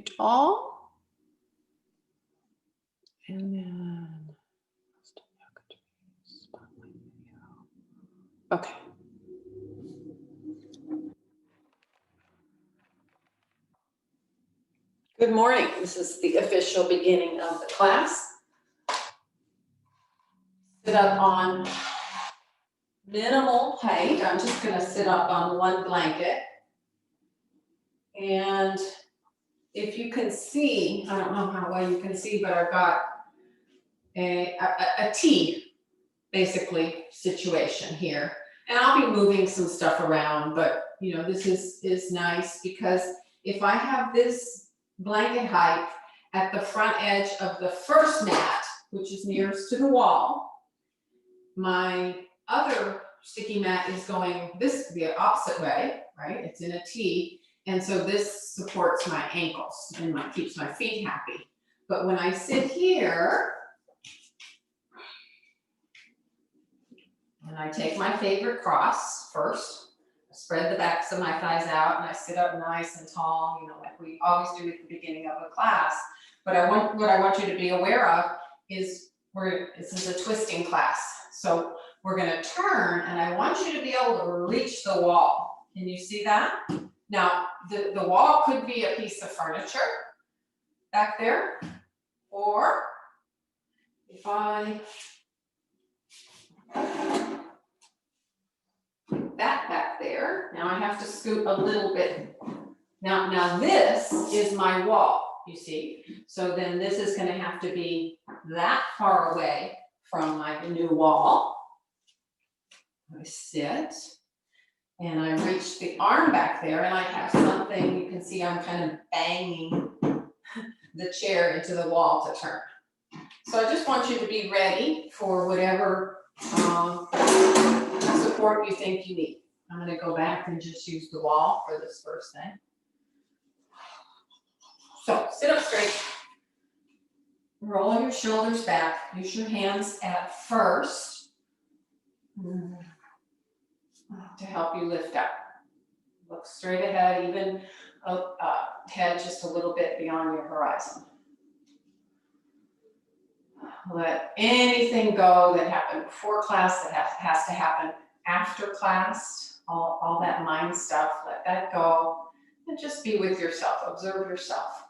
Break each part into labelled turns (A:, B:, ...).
A: Tall. And then, okay. Good morning. This is the official beginning of the class. Sit up on minimal height. I'm just going to sit up on one blanket. And if you can see, I don't know how well you can see, but I've got a T, basically, situation here. And I'll be moving some stuff around, but you know, this is nice because if I have this blanket height at the front edge of the first mat, which is nearest to the wall, my other sticky mat is going the opposite way, right? It's in a T, and so this supports my ankles and keeps my feet happy. But when I sit here, and I take my favorite cross first, I spread the backs of my thighs out, and I sit up nice and tall, you know, like we always do at the beginning of a class. But what I want you to be aware of is this is a twisting class. So we're going to turn, and I want you to be able to reach the wall. Can you see that? Now, the wall could be a piece of furniture back there, or if I put that back there, now I have to scoot a little bit. Now this is my wall, you see. So then this is going to have to be that far away from my new wall. I sit and I reach the arm back there, and I have something, you can see I'm kind of banging the chair into the wall to turn. So I just want you to be ready for whatever support you think you need. I'm going to go back and just use the wall for this first thing. So sit up straight. Roll your shoulders back. Use your hands at first to help you lift up. Look straight ahead, even head just a little bit beyond your horizon. Let anything go that happened before class that has to happen after class, all that mind stuff, let that go, and just be with yourself, observe yourself.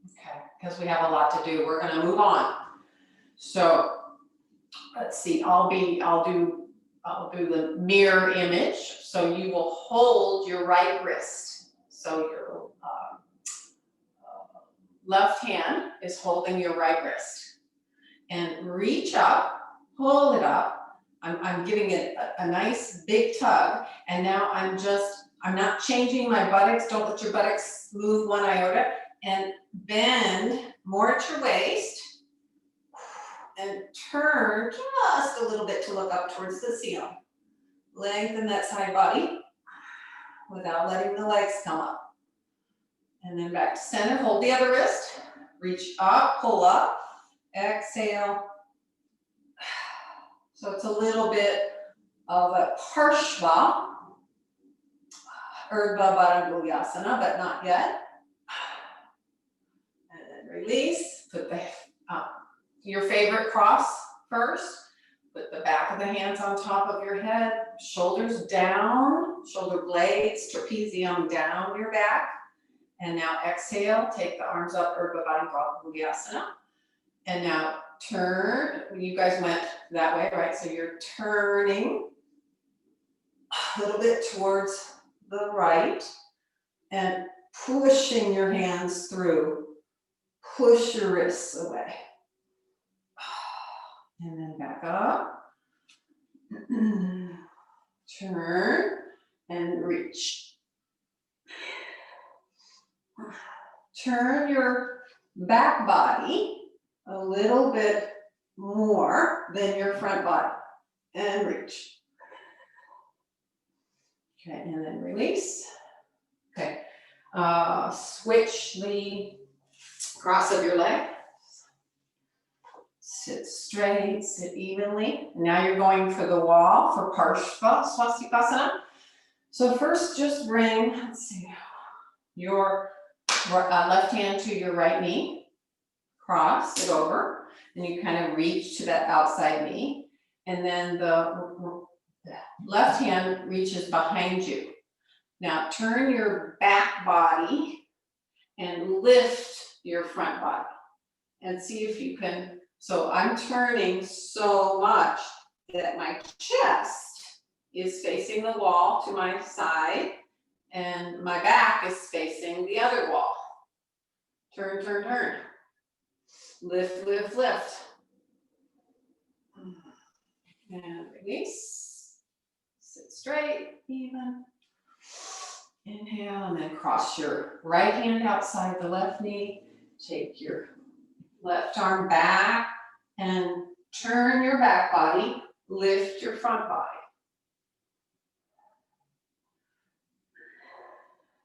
A: Okay, because we have a lot to do, we're going to move on. So let's see, I'll do the mirror image. So you will hold your right wrist. So your left hand is holding your right wrist. And reach up, pull it up. I'm giving it a nice big tug. And now I'm not changing my buttocks. Don't let your buttocks move one iota. And bend more at your waist. And turn just a little bit to look up towards the ceiling. Lengthen that side body without letting the legs come up. And then back to center, hold the other wrist. Reach up, pull up, exhale. So it's a little bit of a Parshva, Urdhva Baddha, but not yet. And then release, put your favorite cross first. Put the back of the hands on top of your head, shoulders down, shoulder blades, trapezium down your back. And now exhale, take the arms up, Urdhva Baddha. And now turn, you guys went that way, right? So you're turning a little bit towards the right and pushing your hands through. Push your wrists away. And then back up. Turn and reach. Turn your back body a little bit more than your front body and reach. Okay, and then release. Okay, switch the cross of your leg. Sit straight, sit evenly. Now you're going for the wall for Parshva Swastikasana. So first just bring, let's see, your left hand to your right knee, cross it over, and you kind of reach to that outside knee. And then the left hand reaches behind you. Now turn your back body and lift your front body. And see if you can, so I'm turning so much that my chest is facing the wall to my side and my back is facing the other wall. Turn, turn, turn. Lift, lift, lift. And release. Sit straight, even. Inhale, and then cross your right hand outside the left knee. Take your left arm back and turn your back body. Lift your front body.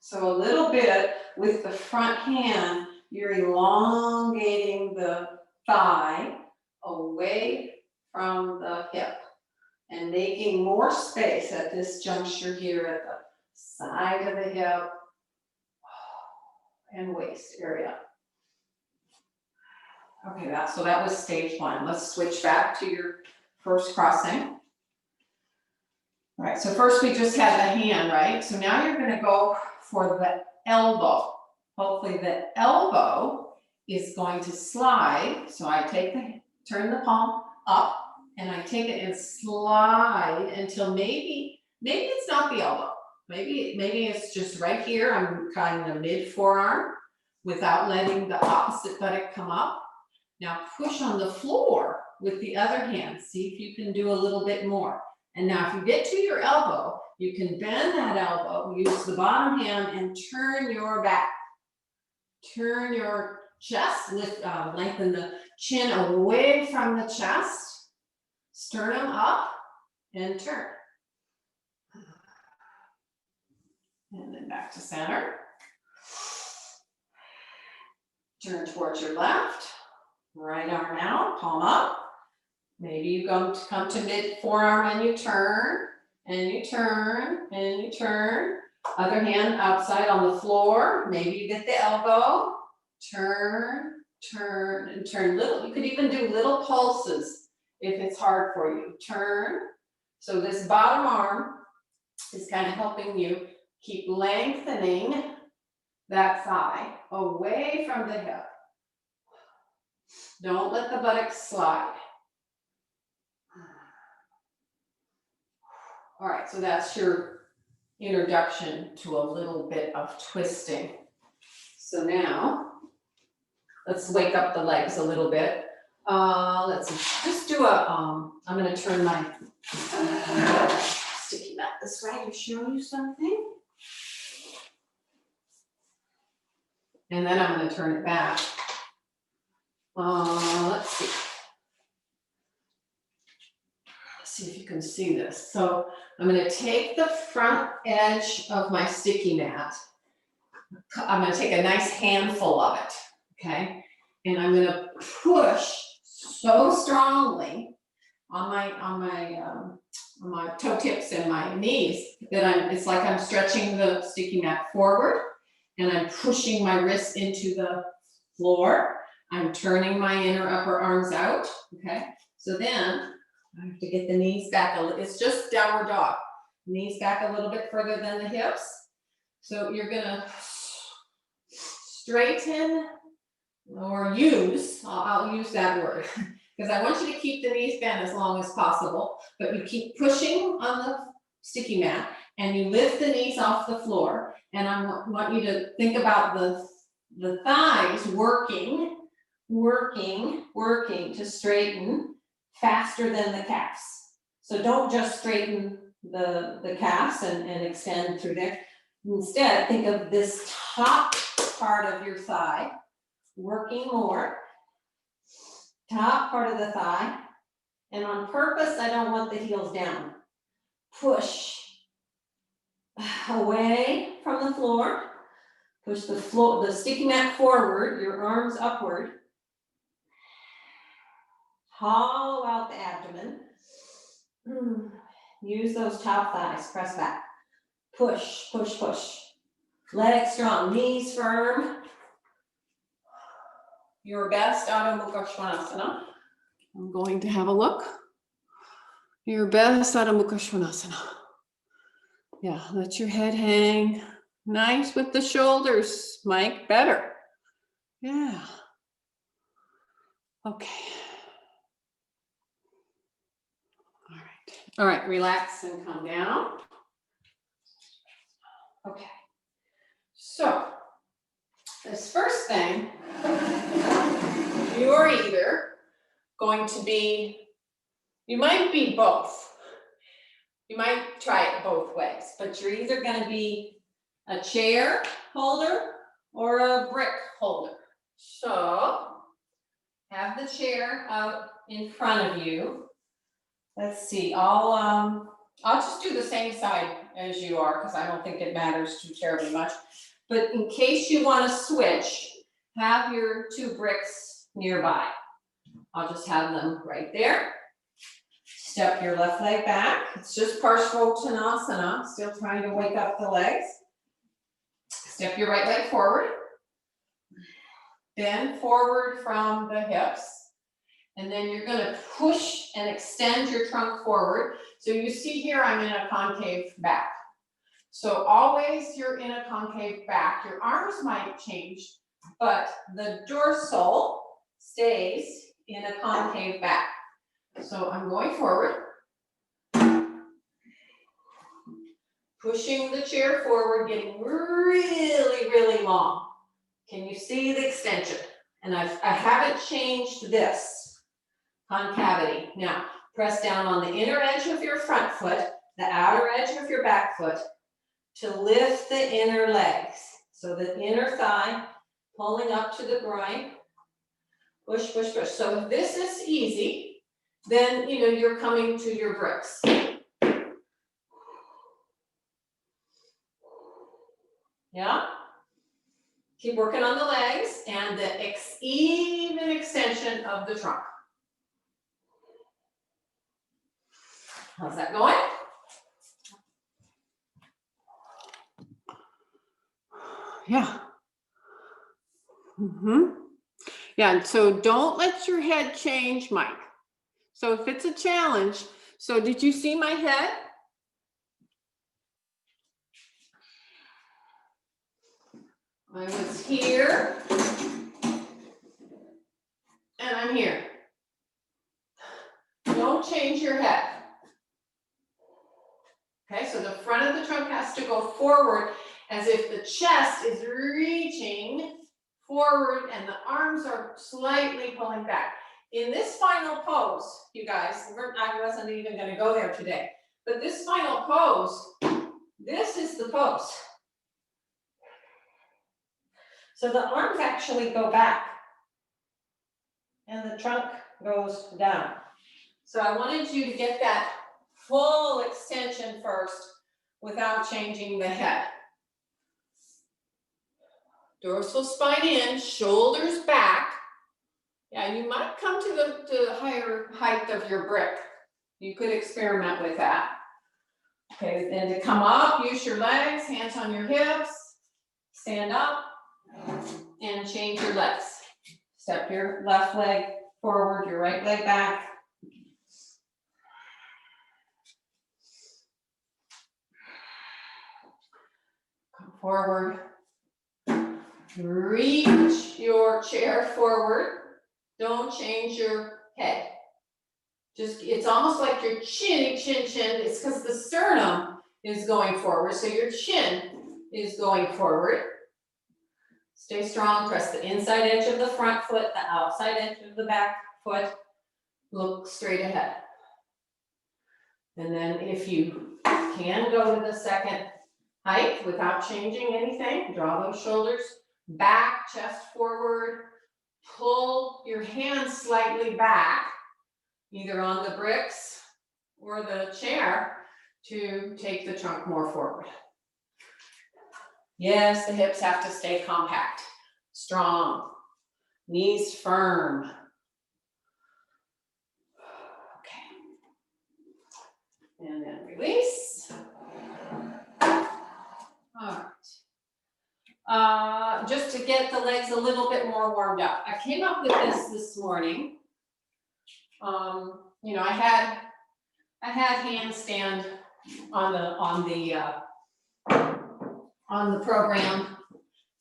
A: So a little bit with the front hand, you're elongating the thigh away from the hip and making more space at this juncture here at the side of the hip and waist area. Okay, so that was stage one. Let's switch back to your first crossing. All right, so first we just had the hand, right? So now you're gonna go for the elbow. Hopefully the elbow is going to slide. So I turn the palm up and I take it and slide until maybe it's not the elbow. Maybe it's just right here. I'm kind of mid forearm without letting the opposite buttock come up. Now push on the floor with the other hand. See if you can do a little bit more. And now if you get to your elbow, you can bend that elbow, use the bottom hand and turn your back. Turn your chest, lengthen the chin away from the chest, sternum up and turn. And then back to center. Turn towards your left, right arm out, palm up. Maybe you come to mid forearm and you turn, and you turn, and you turn. Other hand outside on the floor. Maybe you get the elbow. Turn, turn, and turn. You could even do little pulses if it's hard for you. Turn. So this bottom arm is kind of helping you keep lengthening that thigh away from the hip. Don't let the buttocks slide. All right, so that's your introduction to a little bit of twisting. So now, let's wake up the legs a little bit. Let's just do I'm gonna turn my sticky mat this way to show you something. And then I'm gonna turn it back. Let's see. See if you can see this. So I'm going to take the front edge of my sticky mat. I'm going to take a nice handful of it, okay? And I'm going to push so strongly on my toe tips and my knees that it's like I'm stretching the sticky mat forward and I'm pushing my wrists into the floor. I'm turning my inner upper arms out, okay? So then I have to get the knees back a little. It's just downward dog. Knees back a little bit further than the hips. So you're gonna straighten or use, I'll use that word, because I want you to keep the knees bent as long as possible, but you keep pushing on the sticky mat and you lift the knees off the floor. And I want you to think about the thighs working to straighten faster than the calves. So don't just straighten the calves and extend through there. Instead, think of this top part of your thigh working more. Top part of the thigh. And on purpose, I don't want the heels down. Push away from the floor. Push the sticky mat forward, your arms upward.
B: Hollow out the abdomen. Use those top thighs, press back. Push, push, push. Legs strong, knees firm. Your best Adho Mukha Svanasana.
A: I'm going to have a look. Your best Adho Mukha Svanasana. Yeah, let your head hang. Nice with the shoulders, Mike, better. Yeah. Okay. All right, relax and come down. Okay. So, this first thing, you're either going to be, you might be both. You might try it both ways, but you're either going to be a chair holder or a brick holder. So, have the chair out in front of you. Let's see, I'll just do the same side as you are because I don't think it matters too terribly much. But in case you want to switch, have your two bricks nearby. I'll just have them right there. Step your left leg back. It's just Parshvottanasana, still trying to wake up the legs. Step your right leg forward. Bend forward from the hips. And then you're going to push and extend your trunk forward. So you see here, I'm in a concave back. So always you're in a concave back. Your arms might change, but the dorsal stays in a concave back. So I'm going forward. Pushing the chair forward, getting really, really long. Can you see the extension? And I haven't changed this. Concavity. Now, press down on the inner edge of your front foot, the outer edge of your back foot, to lift the inner legs. So the inner thigh pulling up to the groin. Push, push, push. So if this is easy, then you're coming to your bricks. Yeah? Keep working on the legs and the even extension of the trunk. How's that going? Yeah. Yeah, and so don't let your head change, Mike. So if it's a challenge, so did you see my head? I was here, and I'm here. Don't change your head. Okay, so the front of the trunk has to go forward as if the chest is reaching forward and the arms are slightly pulling back. In this final pose, you guys, I wasn't even going to go there today, but this final pose, this is the pose. So the arms actually go back and the trunk goes down. So I wanted you to get that full extension first without changing the head. Dorsal spine in, shoulders back. Yeah, you might come to the higher height of your brick. You could experiment with that. Okay, then to come up, use your legs, hands on your hips, stand up, and change your legs. Step your left leg forward, your right leg back. Come forward. Reach your chair forward. Don't change your head. It's almost like your chin. It's because the sternum is going forward, so your chin is going forward. Stay strong, press the inside edge of the front foot, the outside edge of the back foot. Look straight ahead. And then if you can go to the second height without changing anything, draw those shoulders back, chest forward, pull your hands slightly back, either on the bricks or the chair to take the trunk more forward. Yes, the hips have to stay compact, strong, knees firm. And then release. All right. Just to get the legs a little bit more warmed up. I came up with this morning. You know, I had handstand on the program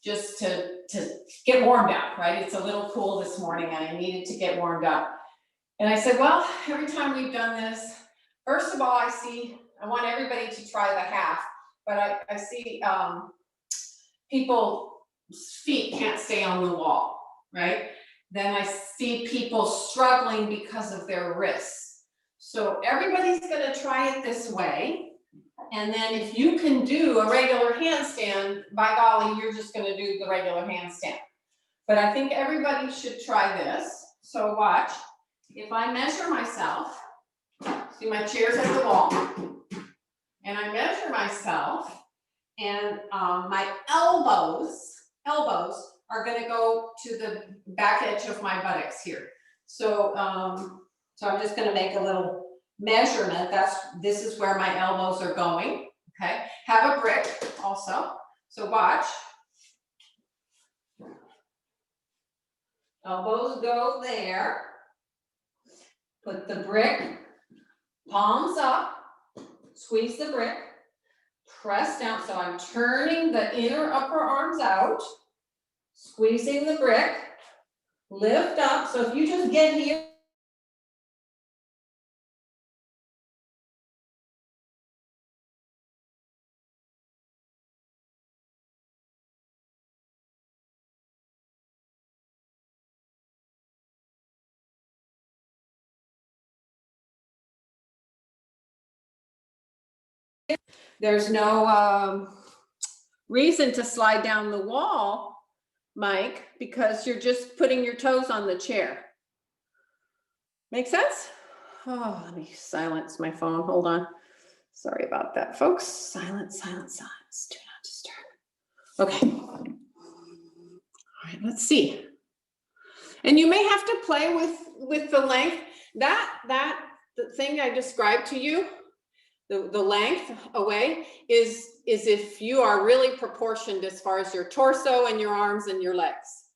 A: just to get warmed up, right? It's a little cool this morning and I needed to get warmed up. And I said, well, every time we've done this, first of all, I want everybody to try the half, but I see people's feet can't stay on the wall, right? Then I see people struggling because of their wrists. So everybody's gonna try it this way. And then if you can do a regular handstand, by golly, you're just gonna do the regular handstand. But I think everybody should try this. So watch, if I measure myself, see my chair's at the wall, and I measure myself, and my elbows are gonna go to the back edge of my buttocks here. So, so I'm just gonna make a little measurement. This is where my elbows are going, okay? Have a brick also, so watch. Elbows go there. Put the brick, palms up, squeeze the brick, press down. So I'm turning the inner upper arms out, squeezing the brick, lift up. So if you just get here, there's no reason to slide down the wall, Mike, because you're just putting your toes on the chair. Make sense? Oh, let me silence my phone. Hold on. Sorry about that, folks. Silence, silence, silence. Do not disturb. Okay. All right, let's see. And you may have to play with the length. The thing I described to you, the length away is if you are really proportioned as far as your torso and your arms and your legs.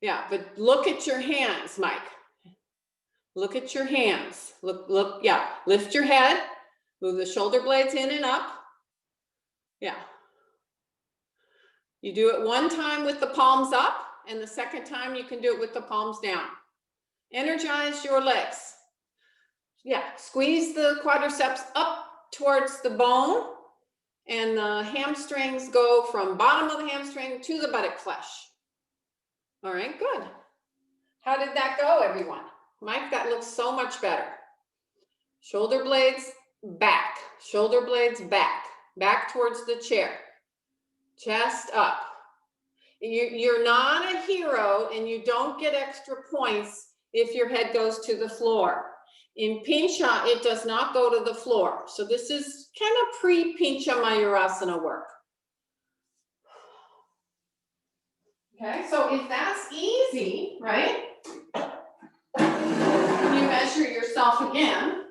A: Yeah, but look at your hands, Mike. Look at your hands. Look, yeah. Lift your head, move the shoulder blades in and up. Yeah. You do it one time with the palms up, and the second time you can do it with the palms down. Energize your legs. Yeah, squeeze the quadriceps up towards the bone, and the hamstrings go from bottom of the hamstring to the buttock flesh. All right, good. How did that go, everyone? Mike, that looks so much better. Shoulder blades back, shoulder blades back, back towards the chair. Chest up. You're not a hero and you don't get extra points if your head goes to the floor. In Pincha, it does not go to the floor. So this is kind of pre-Pincha Mayurasana work. Okay, so if that's easy, right? You measure yourself again.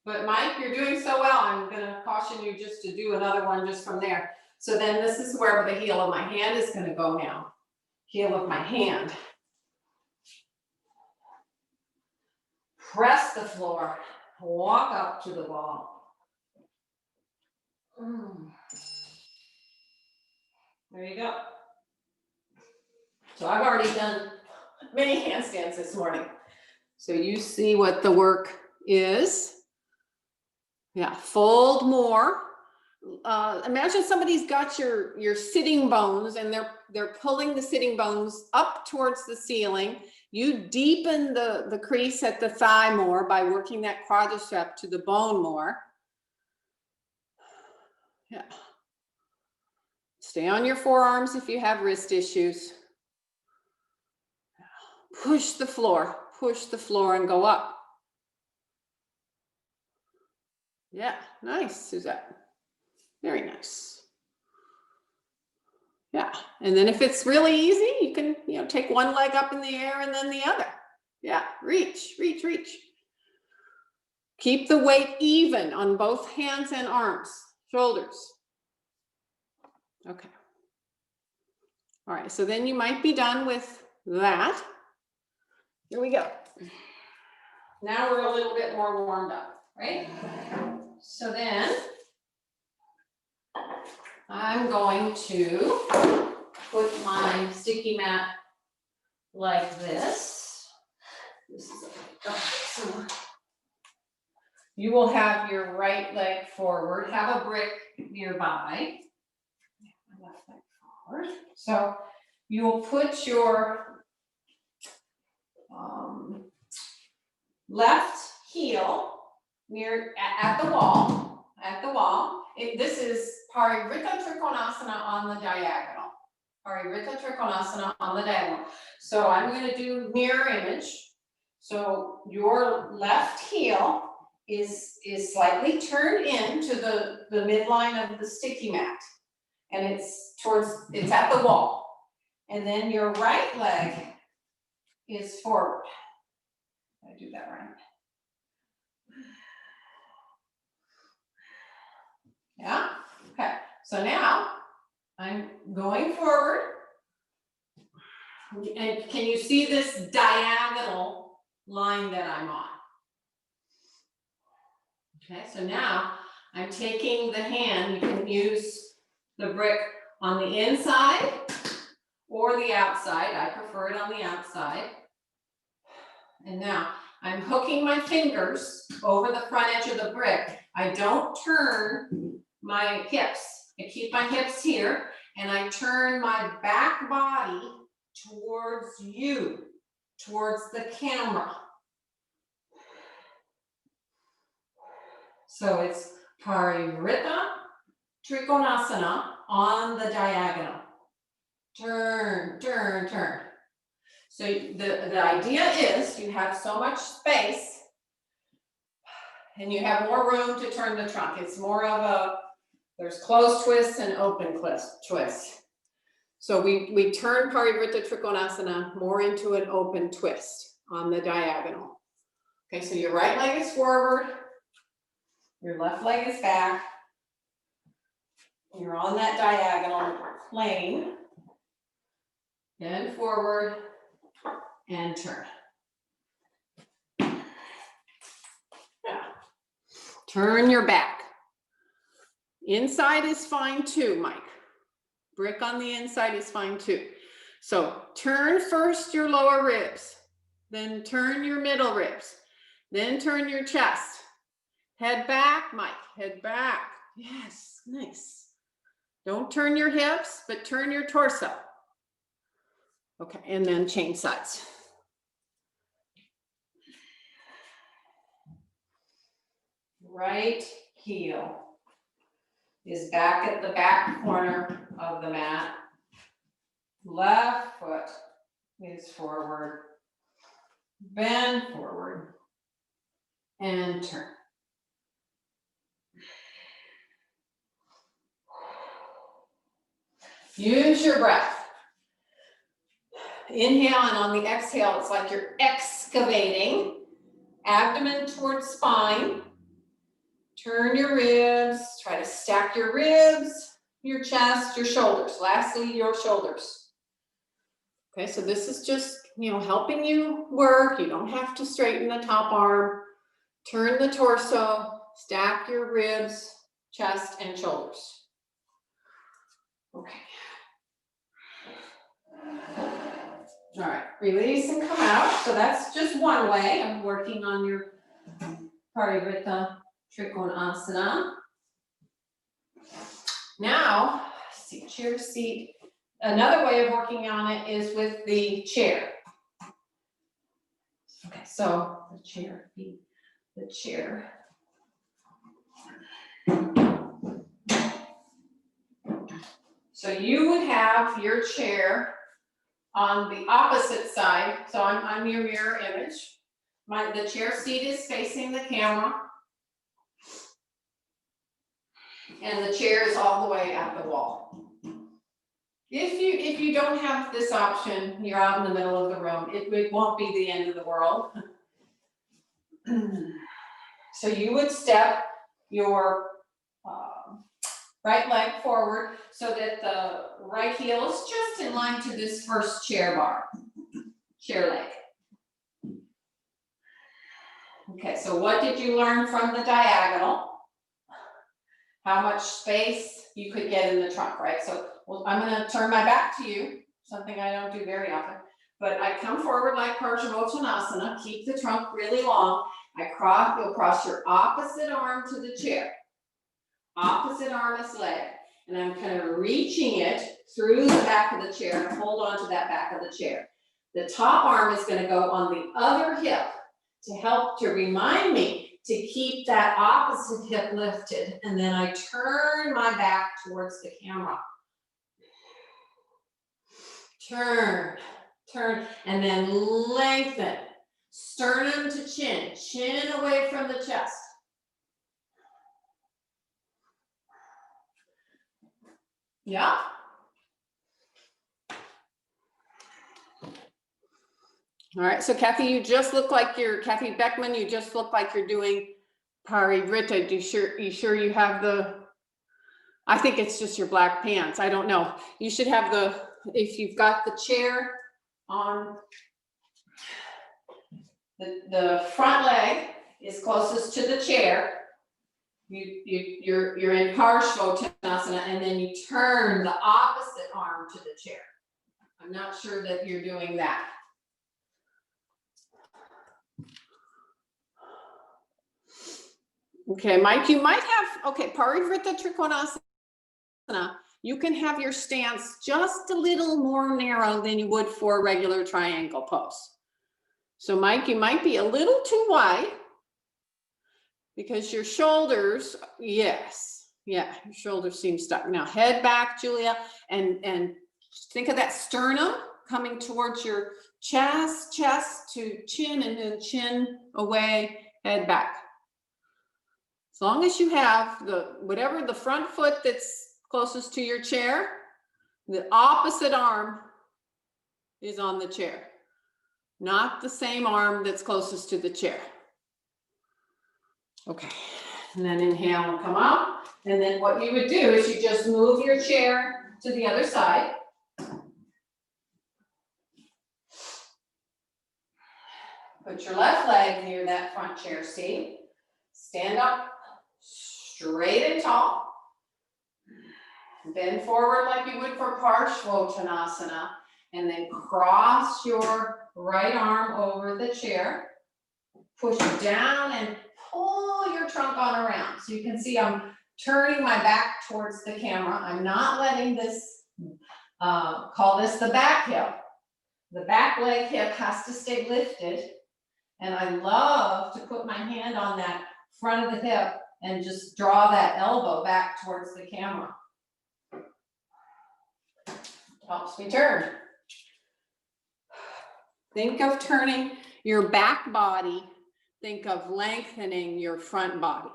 A: But Mike, you're doing so well, I'm gonna caution you just to do another one just from there. So then this is where the heel of my hand is gonna go now. Heel of my hand. Press the floor, walk up to the wall. There you go. So I've already done many handstands this morning. So you see what the work is. Yeah, fold more. Imagine somebody's got your sitting bones and they're pulling the sitting bones up towards the ceiling. You deepen the crease at the thigh more by working that quadricep to the bone more. Yeah. Stay on your forearms if you have wrist issues. Push the floor and go up. Yeah, nice, Suzette. Very nice. Yeah, and then if it's really easy, you can, take one leg up in the air and then the other. Yeah, reach, reach, reach. Keep the weight even on both hands and arms, shoulders. Okay. All right, so then you might be done with that. Here we go. Now we're a little bit more warmed up, right? So then I'm going to put my sticky mat like this. This is so you will have your right leg forward, have a brick nearby. Left leg forward. So you will put your left heel near at the wall. This is Parivrtta Trikonasana on the diagonal. Parivrtta Trikonasana on the diagonal. So I'm going to do mirror image. So your left heel is slightly turned into the midline of the sticky mat. And it's at the wall. And then your right leg is forward. Did I do that right? Yeah, okay. So now I'm going forward. And can you see this diagonal line that I'm on? Okay, so now I'm taking the hand, you can use the brick on the inside or the outside. I prefer it on the outside. And now I'm hooking my fingers over the front edge of the brick. I don't turn my hips. I keep my hips here and I turn my back body towards you, towards the camera. So it's Parivrtta Trikonasana on the diagonal. Turn, turn, turn. So the idea is you have so much space and you have more room to turn the trunk. It's more of there's closed twists and open twists. So we turn Parivrtta Trikonasana more into an open twist on the diagonal. Okay, so your right leg is forward, your left leg is back. You're on that diagonal plane. Bend forward and turn. Yeah. Turn your back. Inside is fine too, Mike. Brick on the inside is fine too. So turn first your lower ribs, then turn your middle ribs, then turn your chest. Head back, Mike, head back. Yes, nice. Don't turn your hips, but turn your torso. Okay, and then change sides. Right heel is back at the back corner of the mat. Left foot is forward. Bend forward and turn. Use your breath. Inhale, and on the exhale, it's like you're excavating. Abdomen towards spine. Turn your ribs. Try to stack your ribs, your chest, your shoulders. Lastly, your shoulders. Okay, so this is just, helping you work. You don't have to straighten the top arm. Turn the torso, stack your ribs, chest, and shoulders. Okay. All right, release and come out. So that's just one way of working on your Parivrtta Trikonasana. Now, see, chair seat. Another way of working on it is with the chair. Okay, so the chair, the chair. So you would have your chair on the opposite side. So I'm your mirror image. The chair seat is facing the camera. And the chair is all the way at the wall. If you don't have this option, you're out in the middle of the room. It won't be the end of the world. So you would step your right leg forward so that the right heel is just in line to this first chair leg. Okay, so what did you learn from the diagonal? How much space you could get in the trunk, right? So I'm gonna turn my back to you, something I don't do very often, but I come forward like Parsvottanasana, keep the trunk really long. You'll cross your opposite arm to the chair. Opposite arm is leg, and I'm kind of reaching it through the back of the chair and hold on to that back of the chair. The top arm is going to go on the other hip to help to remind me to keep that opposite hip lifted, and then I turn my back towards the camera. Turn, and then lengthen. Sternum to chin, chin away from the chest. Yeah. All right, so Kathy, you just look like Kathy Beckman, you just look like you're doing Parivrtta. You sure you have I think it's just your black pants. I don't know. You should have if you've got the chair on, the front leg is closest to the chair. You're in Parsvottanasana, and then you turn the opposite arm to the chair. I'm not sure that you're doing that. Okay, Mike, you might have, Parivrtta Trikonasana, you can have your stance just a little more narrow than you would for a regular triangle pose. So Mike, you might be a little too wide because your shoulders, yes, yeah, your shoulders seem stuck. Now head back, Julia, and think of that sternum coming towards your chest to chin, and then chin away, head back. As long as you have whatever the front foot that's closest to your chair, the opposite arm is on the chair, not the same arm that's closest to the chair. Okay, and then inhale and come up. And then what you would do is you just move your chair to the other side. Put your left leg near that front chair seat. Stand up straight and tall. Bend forward like you would for Parsvottanasana, and then cross your right arm over the chair. Push down and pull your trunk on around. So you can see I'm turning my back towards the camera. I'm not letting this, call this the back hip. The back leg hip has to stay lifted. And I love to put my hand on that front of the hip and just draw that elbow back towards the camera. Helps me turn. Think of turning your back body. Think of lengthening your front body.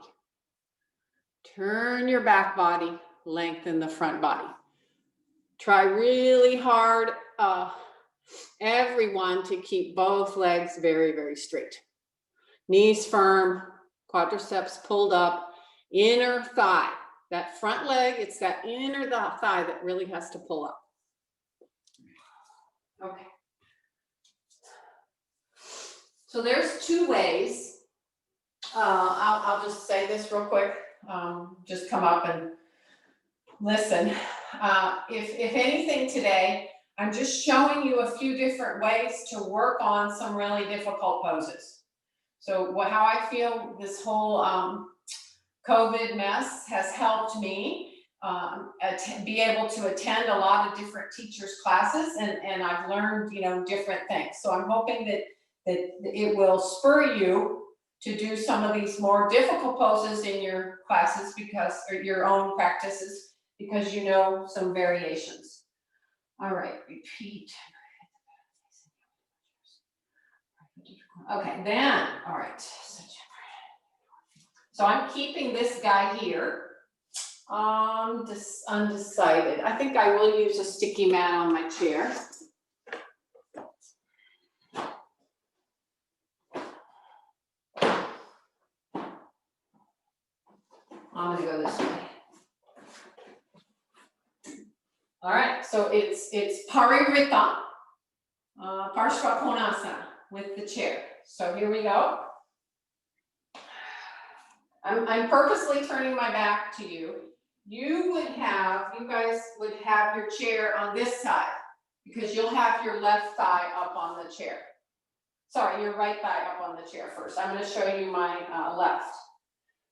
A: Turn your back body, lengthen the front body. Try really hard, everyone, to keep both legs very, very straight. Knees firm, quadriceps pulled up, inner thigh. That front leg, it's that inner thigh that really has to pull up. Okay. So there's two ways. I'll just say this real quick. Just come up and listen. If anything today, I'm just showing you a few different ways to work on some really difficult poses. So how I feel this whole COVID mess has helped me be able to attend a lot of different teachers' classes, and I've learned, different things. So I'm hoping that it will spur you to do some of these more difficult poses in your classes or your own practices, because some variations. All right, repeat. Okay, then, all right. So I'm keeping this guy here. Undecided. I think I will use a sticky mat on my chair. I'm gonna go this way. All right, so it's Parivrita, Parshvakonasana with the chair. So here we go. I'm purposely turning my back to you. You guys would have your chair on this side because you'll have your left thigh up on the chair. Sorry, your right thigh up on the chair first. I'm gonna show you my left.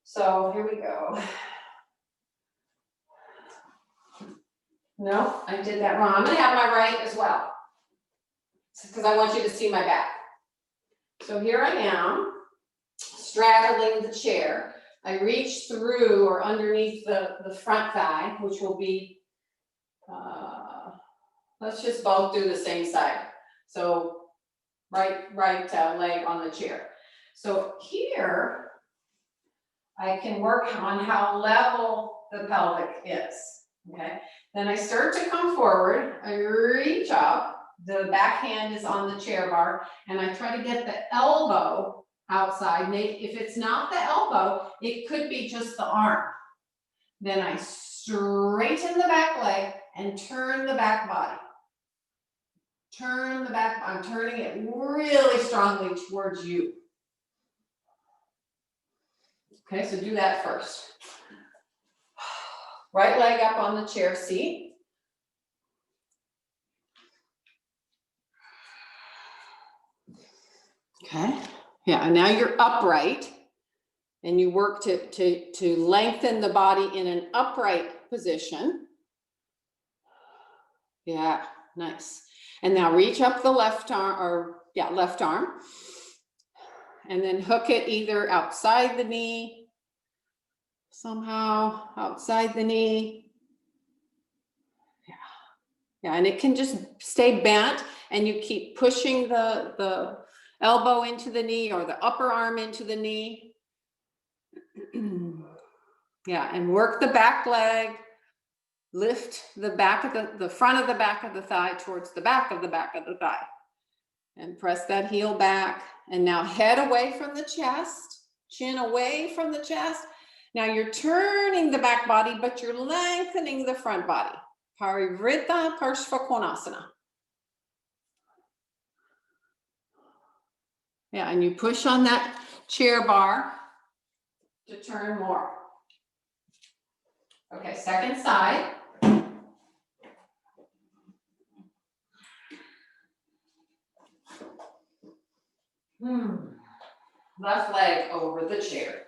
A: So here we go. No, I did that wrong. I'm gonna have my right as well because I want you to see my back. So here I am, straddling the chair. I reach through or underneath the front thigh, which will be, let's just both do the same side. So right leg on the chair. So here, I can work on how level the pelvic is, okay? Then I start to come forward, I reach up, the back hand is on the chair bar, and I try to get the elbow outside. If it's not the elbow, it could be just the arm. Then I straighten the back leg and turn the back body. Turn the back, I'm turning it really strongly towards you. Okay, so do that first. Right leg up on the chair seat. Okay, yeah, and now you're upright and you work to lengthen the body in an upright position. Yeah, nice. And now reach up the left arm, left arm. And then hook it either outside the knee, somehow outside the knee. Yeah, and it can just stay bent and you keep pushing the elbow into the knee or the upper arm into the knee. Yeah, and work the back leg, lift the back of the front of the back of the thigh towards the back of the thigh. And press that heel back. And now head away from the chest, chin away from the chest. Now you're turning the back body, but you're lengthening the front body. Parivrita Parshvakonasana. Yeah, and you push on that chair bar to turn more. Okay, second side. Left leg over the chair.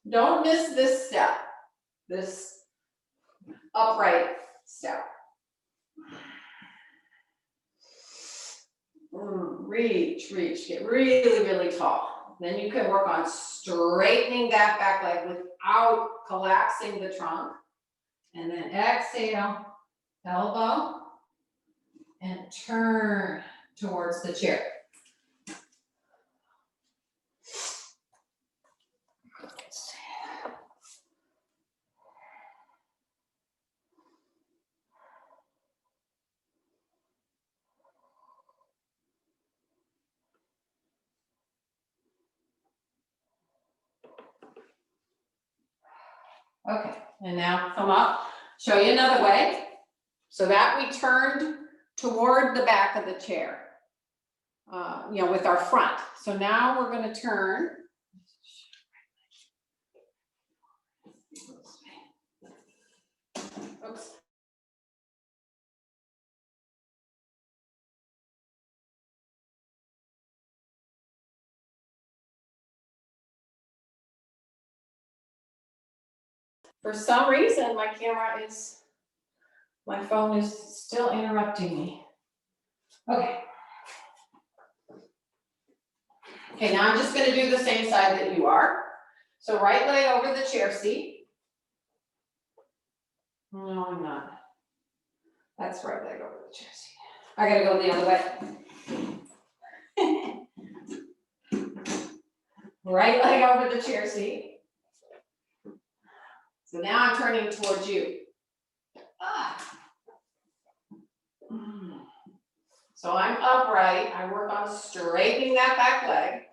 A: Don't miss this step, this upright step. Reach, get really, really tall. Then you can work on straightening that back leg without collapsing the trunk. And then exhale, elbow, and turn towards the chair. Okay, and now come up, show you another way. So that we turned toward the back of the chair, with our front. So now we're going to turn. Oops. For some reason, my phone is still interrupting me. Okay. Okay, now I'm just going to do the same side that you are. So right leg over the chair seat. No, I'm not. That's right leg over the chair seat. I gotta go the other way. Right leg over the chair seat. So now I'm turning towards you. So I'm upright. I work on straightening that back leg.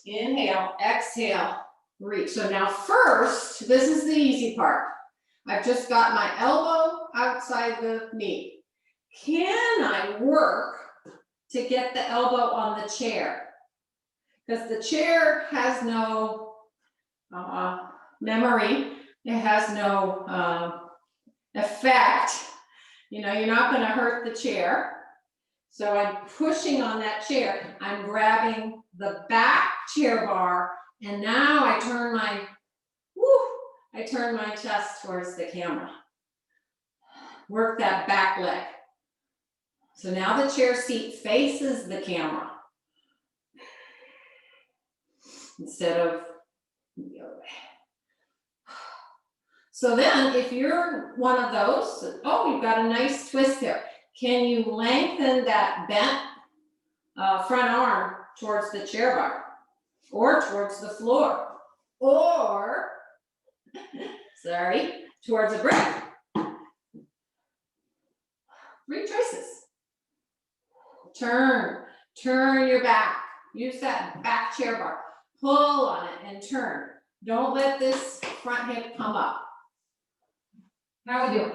A: Inhale, exhale, reach. So now first, this is the easy part. I've just got my elbow outside the knee. Can I work to get the elbow on the chair? Because the chair has no memory. It has no effect. You know, you're not going to hurt the chair. So I'm pushing on that chair. I'm grabbing the back chair bar, and now I turn my chest towards the camera. Work that back leg. So now the chair seat faces the camera instead of the other way. So then if you're one of those, oh, you've got a nice twist there. Can you lengthen that bent front arm towards the chair bar or towards the floor or, sorry, towards a brick? 3 choices. Turn your back. Use that back chair bar. Pull on it and turn. Don't let this front hip come up. How are we doing?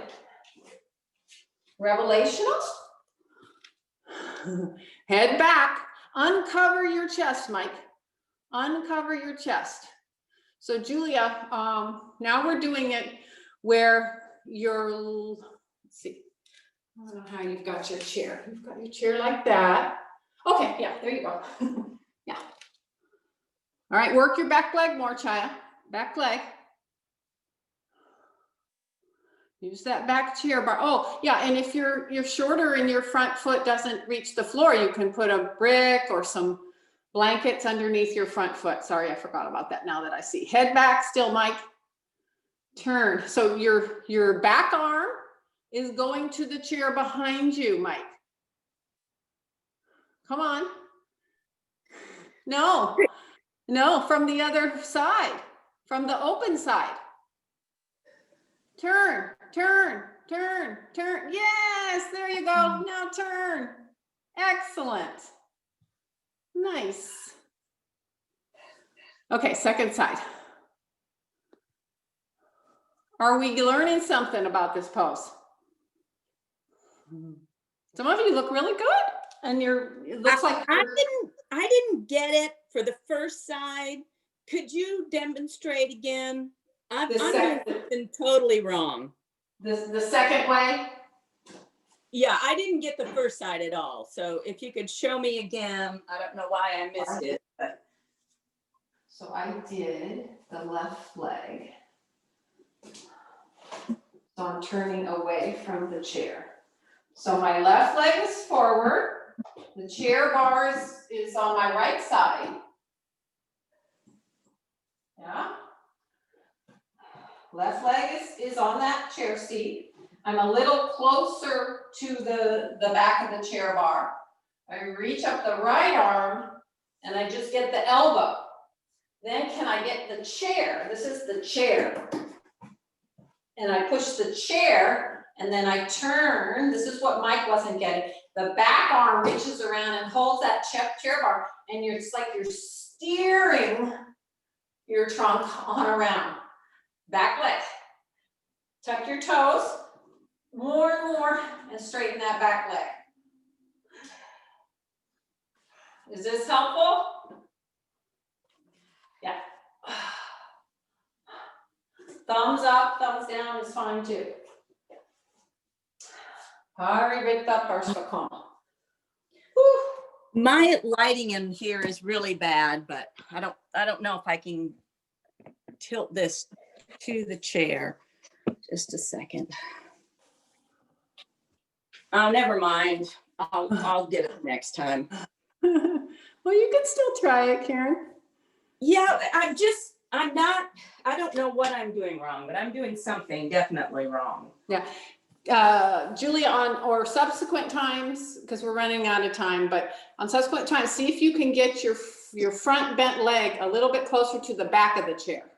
A: Revelational? Head back. Uncover your chest, Mike. Uncover your chest. So Julia, now we're doing it where you're, let's see. I don't know how you've got your chair. You've got your chair like that. Okay, yeah, there you go. Yeah. All right, work your back leg more, Chaya. Back leg. Use that back chair bar. Oh, yeah, and if you're shorter and your front foot doesn't reach the floor, you can put a brick or some blankets underneath your front foot. Sorry, I forgot about that now that I see. Head back still, Mike. Turn. So your back arm is going to the chair behind you, Mike. Come on. No, from the other side, from the open side. Turn. Yes, there you go. Now turn. Excellent. Nice. Okay, second side. Are we learning something about this pose? Some of you look really good, and it looks like
C: I didn't get it for the first side. Could you demonstrate again? I'm doing something totally wrong.
A: the second way.
C: Yeah, I didn't get the first side at all. So if you could show me again, I don't know why I missed it. But.
A: So I did the left leg. So I'm turning away from the chair. So my left leg is forward. The chair bar is on my right side. Yeah. Left leg is on that chair seat. I'm a little closer to the back of the chair bar. I reach up the right arm and I just get the elbow. Then can I get the chair? This is the chair. And I push the chair and then I turn. This is what Mike wasn't getting. The back arm reaches around and holds that chair bar, and it's like you're steering your trunk on around. Back leg. Tuck your toes more and more and straighten that back leg. Is this helpful? Yeah. Thumbs up, thumbs down is fine too. Parivritta Parshvakama.
C: My lighting in here is really bad, but I don't know if I can tilt this to the chair. Just a second. Oh, never mind. I'll get it next time.
A: Well, you can still try it, Karen.
C: Yeah, I don't know what I'm doing wrong, but I'm doing something definitely wrong.
A: Yeah. Julia, or subsequent times, because we're running out of time, but on subsequent times, see if you can get your front bent leg a little bit closer to the back of the chair.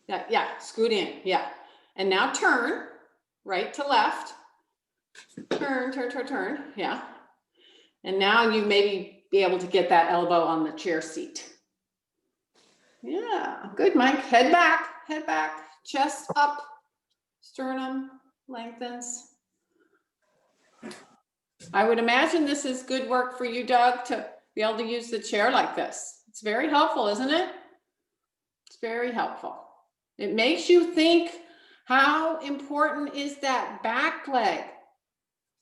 A: Yeah, scoot in, yeah. And now turn, right to left. Turn, yeah. And now you maybe be able to get that elbow on the chair seat. Yeah, good, Mike. Head back, chest up, sternum lengthens. I would imagine this is good work for you, Doug, to be able to use the chair like this. It's very helpful, isn't it? It's very helpful. It makes you think, how important is that back leg?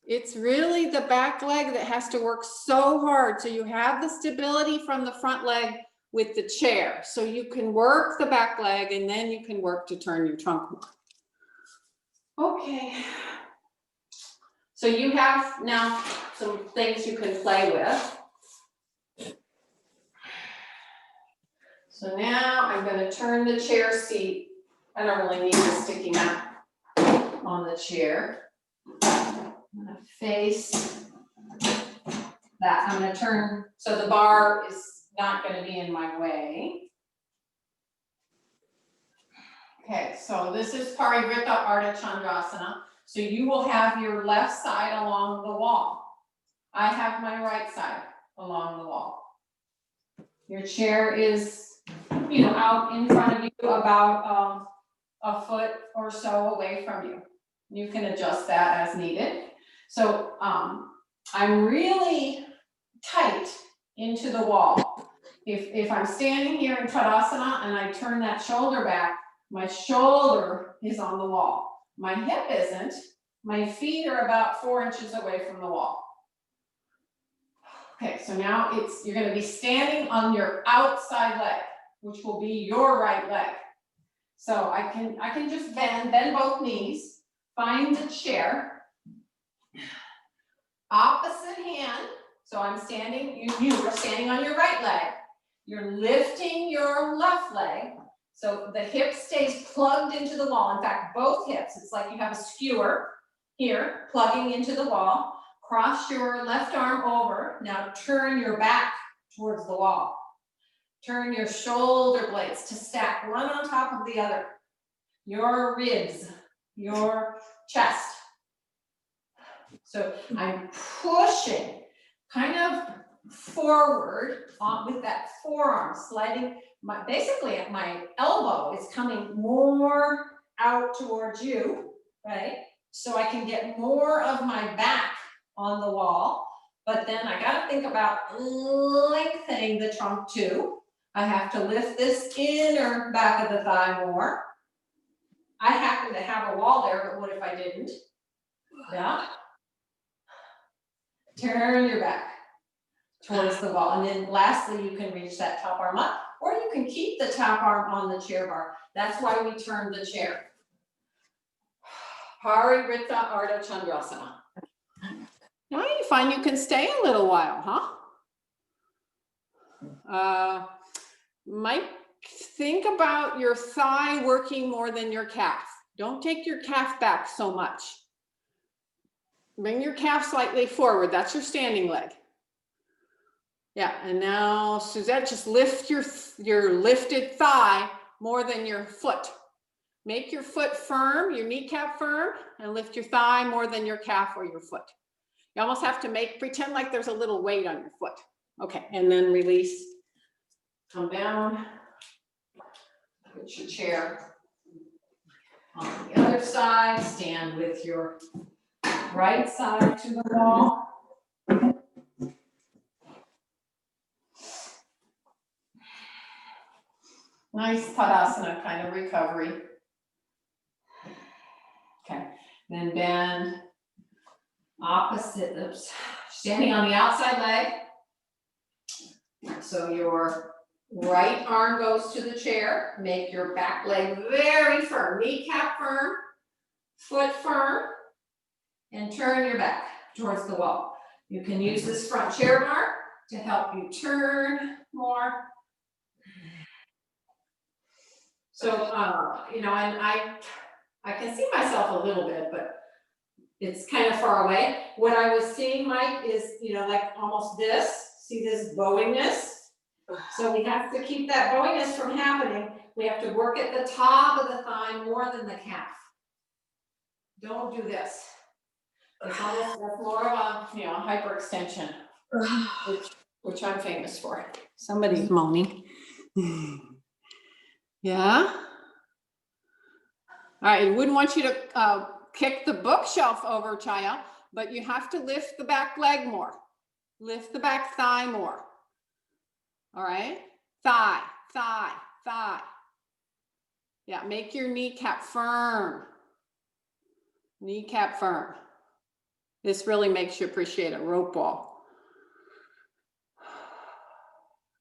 A: It's really the back leg that has to work so hard. So you have the stability from the front leg with the chair. So you can work the back leg and then you can work to turn your trunk more. Okay. So you have now some things you can play with. So now I'm going to turn the chair seat. I don't really need this sticking up on the chair. I'm going to face that. I'm going to turn so the bar is not going to be in my way. Okay, so this is Parivrtta Ardha Chandrasana. So you will have your left side along the wall. I have my right side along the wall. Your chair is, out in front of you about a foot or so away from you. You can adjust that as needed. So I'm really tight into the wall. If I'm standing here in Tadasana and I turn that shoulder back, my shoulder is on the wall. My hip isn't. My feet are about 4 inches away from the wall. Okay, so now you're going to be standing on your outside leg, which will be your right leg. So I can just bend both knees, find the chair, opposite hand. So I'm standing, you are standing on your right leg. You're lifting your left leg. So the hip stays plugged into the wall. In fact, both hips, it's like you have a skewer here, plugging into the wall. Cross your left arm over. Now turn your back towards the wall. Turn your shoulder blades to stack one on top of the other. Your ribs, your chest. So I'm pushing kind of forward with that forearm, sliding. Basically, my elbow is coming more out towards you, right? So I can get more of my back on the wall, but then I got to think about lengthening the trunk too. I have to lift this inner back of the thigh more. I happen to have a wall there, but what if I didn't? Yeah. Turn your back towards the wall. And then lastly, you can reach that top arm up, or you can keep the top arm on the chair bar. That's why we turn the chair. Parivrtta Ardha Chandrasana. Now you find you can stay a little while, huh? Mike, think about your thigh working more than your calf. Don't take your calf back so much. Bring your calf slightly forward. That's your standing leg. Yeah, and now Suzette, just lift your lifted thigh more than your foot. Make your foot firm, your kneecap firm, and lift your thigh more than your calf or your foot. You almost have to pretend like there's a little weight on your foot. Okay, and then release. Come down. Put your chair on the other side. Stand with your right side to the wall. Nice Tadasana kind of recovery. Okay, then bend opposite, standing on the outside leg. So your right arm goes to the chair. Make your back leg very firm, kneecap firm, foot firm, and turn your back towards the wall. You can use this front chair bar to help you turn more. So, and I can see myself a little bit, but it's kind of far away. What I was seeing, Mike, is, like almost this. See this bowingness? So we have to keep that bowingness from happening. We have to work at the top of the thigh more than the calf. Don't do this. It's almost that's more of a, hyperextension, which I'm famous for. Somebody's moaning.
D: Yeah. All right, I wouldn't want you to kick the bookshelf over, Chaya, but you have to lift the back leg more. Lift the back thigh more. All right, thigh, thigh, thigh. Yeah, make your kneecap firm. Kneecap firm. This really makes you appreciate a rope ball.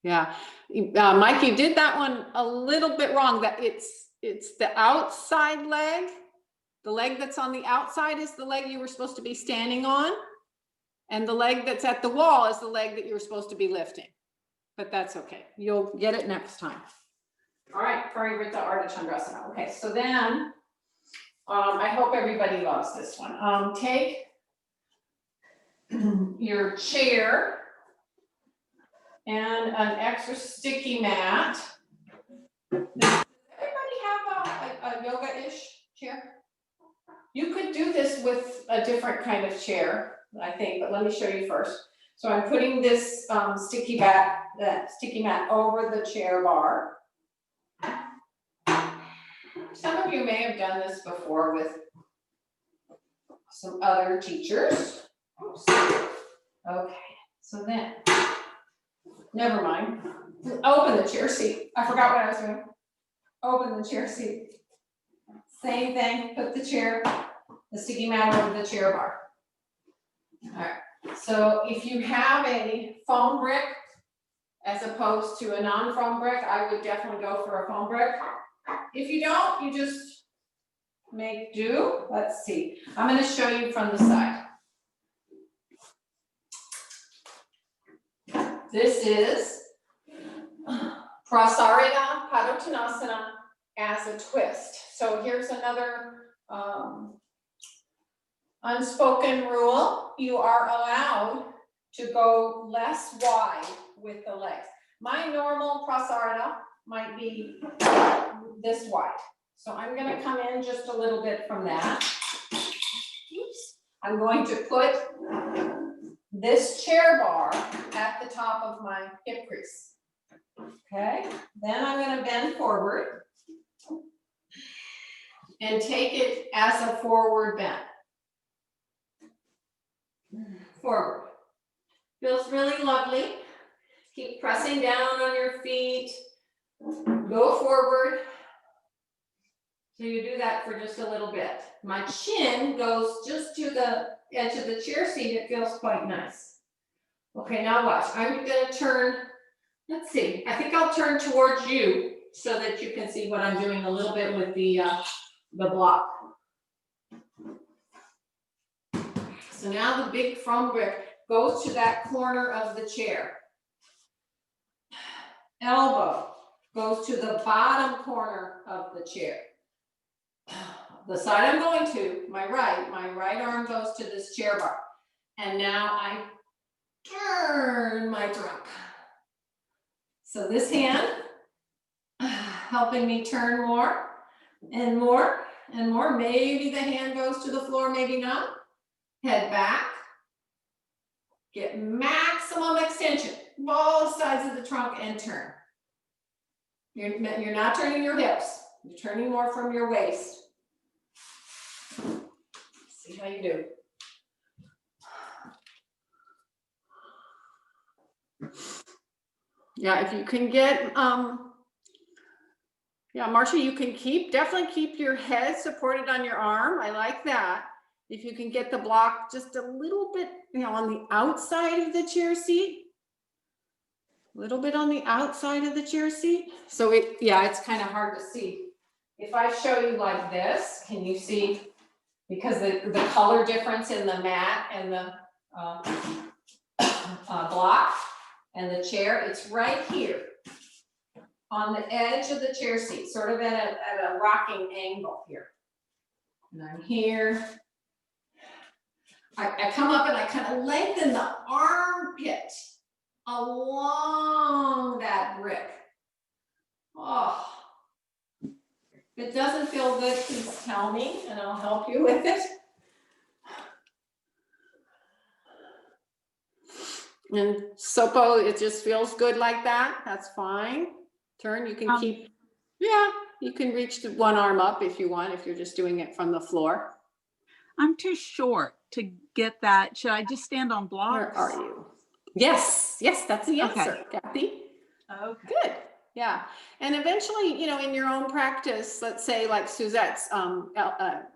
D: Yeah, Mike, you did that one a little bit wrong. That it's the outside leg. The leg that's on the outside is the leg you were supposed to be standing on. And the leg that's at the wall is the leg that you're supposed to be lifting. But that's okay. You'll get it next time. All right, Parivrita Ardha Chandrasana. Okay, so then I hope everybody loves this one. Take your chair and an extra sticky mat. Does everybody have a yoga-ish chair? You could do this with a different kind of chair, I think, but let me show you first. So I'm putting this sticky mat over the chair bar. Some of you may have done this before with some other teachers. Oops. Okay, so then, never mind. Open the chair seat. I forgot what I was doing. Open the chair seat. Same thing, put the sticky mat over the chair bar. All right, so if you have a foam brick as opposed to a non-foam brick, I would definitely go for a foam brick. If you don't, you just make do. Let's see, I'm going to show you from the side. This is Prasarita Padottanasana as a twist. So here's another unspoken rule. You are allowed to go less wide with the legs. My normal Prasarita might be this wide. So I'm going to come in just a little bit from that. Oops. I'm going to put this chair bar at the top of my hip crease. Okay, then I'm going to bend forward and take it as a forward bend. Forward. Feels really lovely. Keep pressing down on your feet. Go forward. So you do that for just a little bit. My chin goes just to the edge of the chair seat. It feels quite nice. Okay, now watch. I'm going to turn, let's see. I think I'll turn towards you so that you can see what I'm doing a little bit with the block. So now the big foam brick goes to that corner of the chair. Elbow goes to the bottom corner of the chair. The side I'm going to, my right arm goes to this chair bar. And now I turn my trunk. So this hand helping me turn more and more and more. Maybe the hand goes to the floor, maybe not. Head back. Get maximum extension, both sides of the trunk, and turn. You're not turning your hips. You're turning more from your waist. See how you do. Yeah, if you can get, Marcia, you can definitely keep your head supported on your arm. I like that. If you can get the block just a little bit, on the outside of the chair seat. A little bit on the outside of the chair seat. So it's kind of hard to see. If I show you like this, can you see? Because the color difference in the mat and the block and the chair, it's right here on the edge of the chair seat, sort of at a rocking angle here. And I'm here. I come up and I kind of lengthen the armpit along that brick. Oh, if it doesn't feel good, please tell me and I'll help you with it. And Sopo, it just feels good like that. That's fine. Turn, you can keep Yeah, you can reach the one arm up if you want, if you're just doing it from the floor.
C: I'm too short to get that. Should I just stand on blocks?
D: Where are you? Yes, yes, that's the
C: Okay.
D: answer, Kathy.
C: Okay.
D: Good, yeah. And eventually, in your own practice, let's say like Suzette's,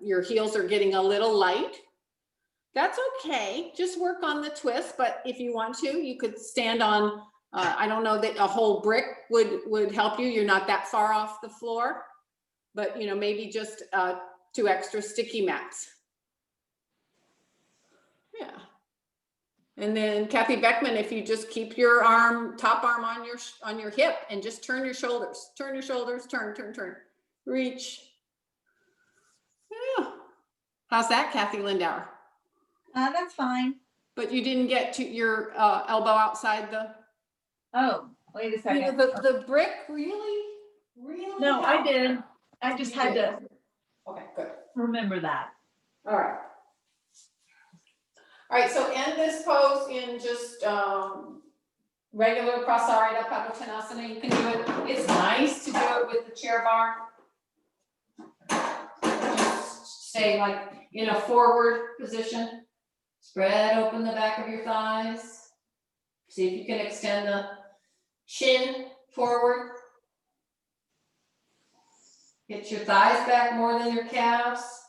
D: your heels are getting a little light. That's okay, just work on the twist, but if you want to, you could stand on, I don't know that a whole brick would help you. You're not that far off the floor, but maybe just 2 extra sticky mats. Yeah. And then Kathy Beckman, if you just keep your top arm on your hip and just turn your shoulders, turn, reach. Yeah. How's that, Kathy Lindauer?
C: That's fine.
D: But you didn't get to your elbow outside the.
C: Oh, wait a second.
D: The brick really.
C: No, I
D: helped.
C: did. I just had to
D: Okay, good.
C: remember that.
D: All right. All right, so end this pose in just regular Prasarita Padottanasana. You can do it. It's nice to do it with the chair bar. Just stay like in a forward position. Spread open the back of your thighs. See if you can extend the chin forward. Get your thighs back more than your calves.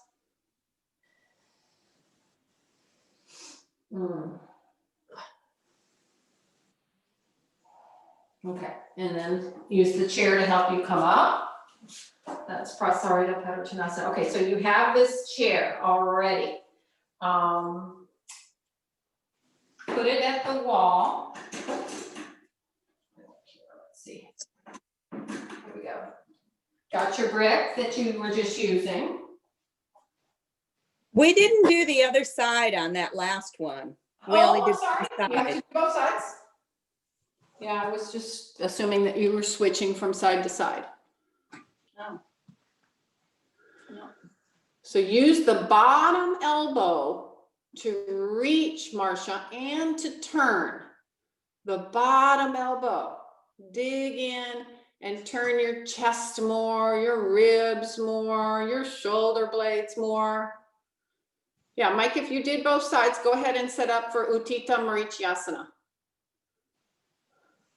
D: Okay, and then use the chair to help you come up. That's Prasarita Padottanasana. Okay, so you have this chair already. Put it at the wall. Let's see. Here we go. Got your brick that you were just using.
C: We didn't do the other side on that last one. We only did
D: Sorry.
C: one
D: You have to
C: side.
D: do both sides. Yeah, I was just assuming that you were switching from side to side.
C: No. No.
D: So use the bottom elbow to reach, Marcia, and to turn. The bottom elbow. Dig in and turn your chest more, your ribs more, your shoulder blades more. Yeah, Mike, if you did both sides, go ahead and set up for Utthita Marichyasana.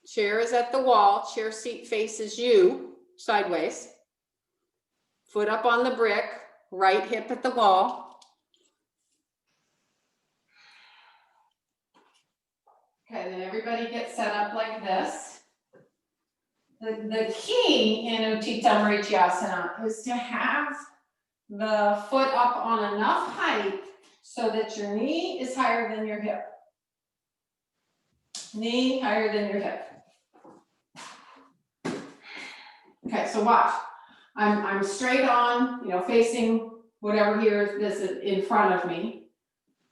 D: Chair is at the wall, chair seat faces you sideways. Foot up on the brick, right hip at the wall. Okay, then everybody gets set up like this. The key in Utthita Marichyasana is to have the foot up on enough height so that your knee is higher than your hip. Knee higher than your hip. Okay, so watch. I'm straight on, facing whatever here this is in front of me.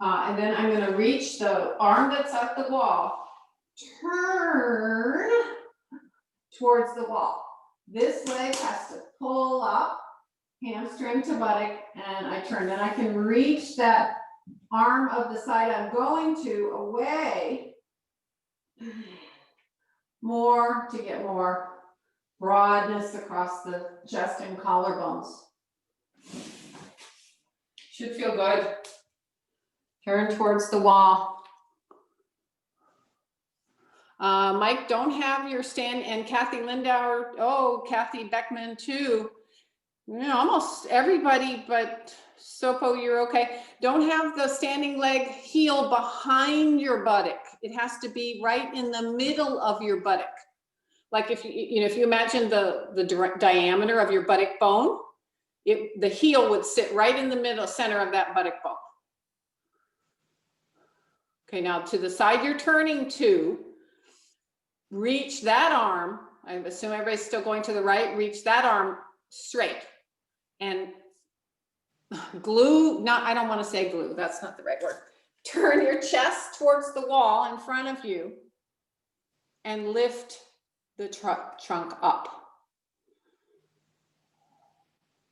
D: And then I'm gonna reach the arm that's at the wall, turn towards the wall. This leg has to pull up, hamstring to buttock, and I turn. Then I can reach that arm of the side I'm going to away more to get more broadness across the chest and collarbones. Should feel good. Turn towards the wall. Mike, don't have your stand, and Kathy Lindauer, Kathy Beckman too. Almost everybody, but Sopo, you're okay. Don't have the standing leg heel behind your buttock. It has to be right in the middle of your buttock. Like if you imagine the diameter of your buttock bone, the heel would sit right in the middle center of that buttock bone. Okay, now to the side you're turning to, reach that arm. I assume everybody's still going to the right. Reach that arm straight and glue. I don't want to say glue. That's not the right word. Turn your chest towards the wall in front of you and lift the trunk up.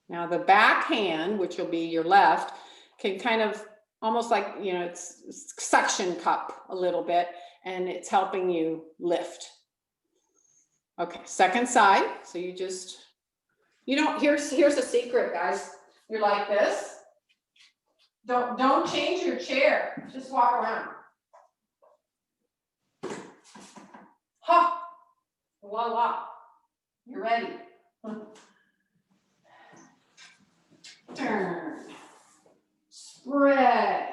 D: Now the back hand, which will be your left, can kind of almost like, it's suction cup a little bit, and it's helping you lift. Okay, second side. So you just You don't, here's a secret, guys. You're like this. Don't change your chair. Just walk around. Ha! Voila. You're ready. Turn. Spread.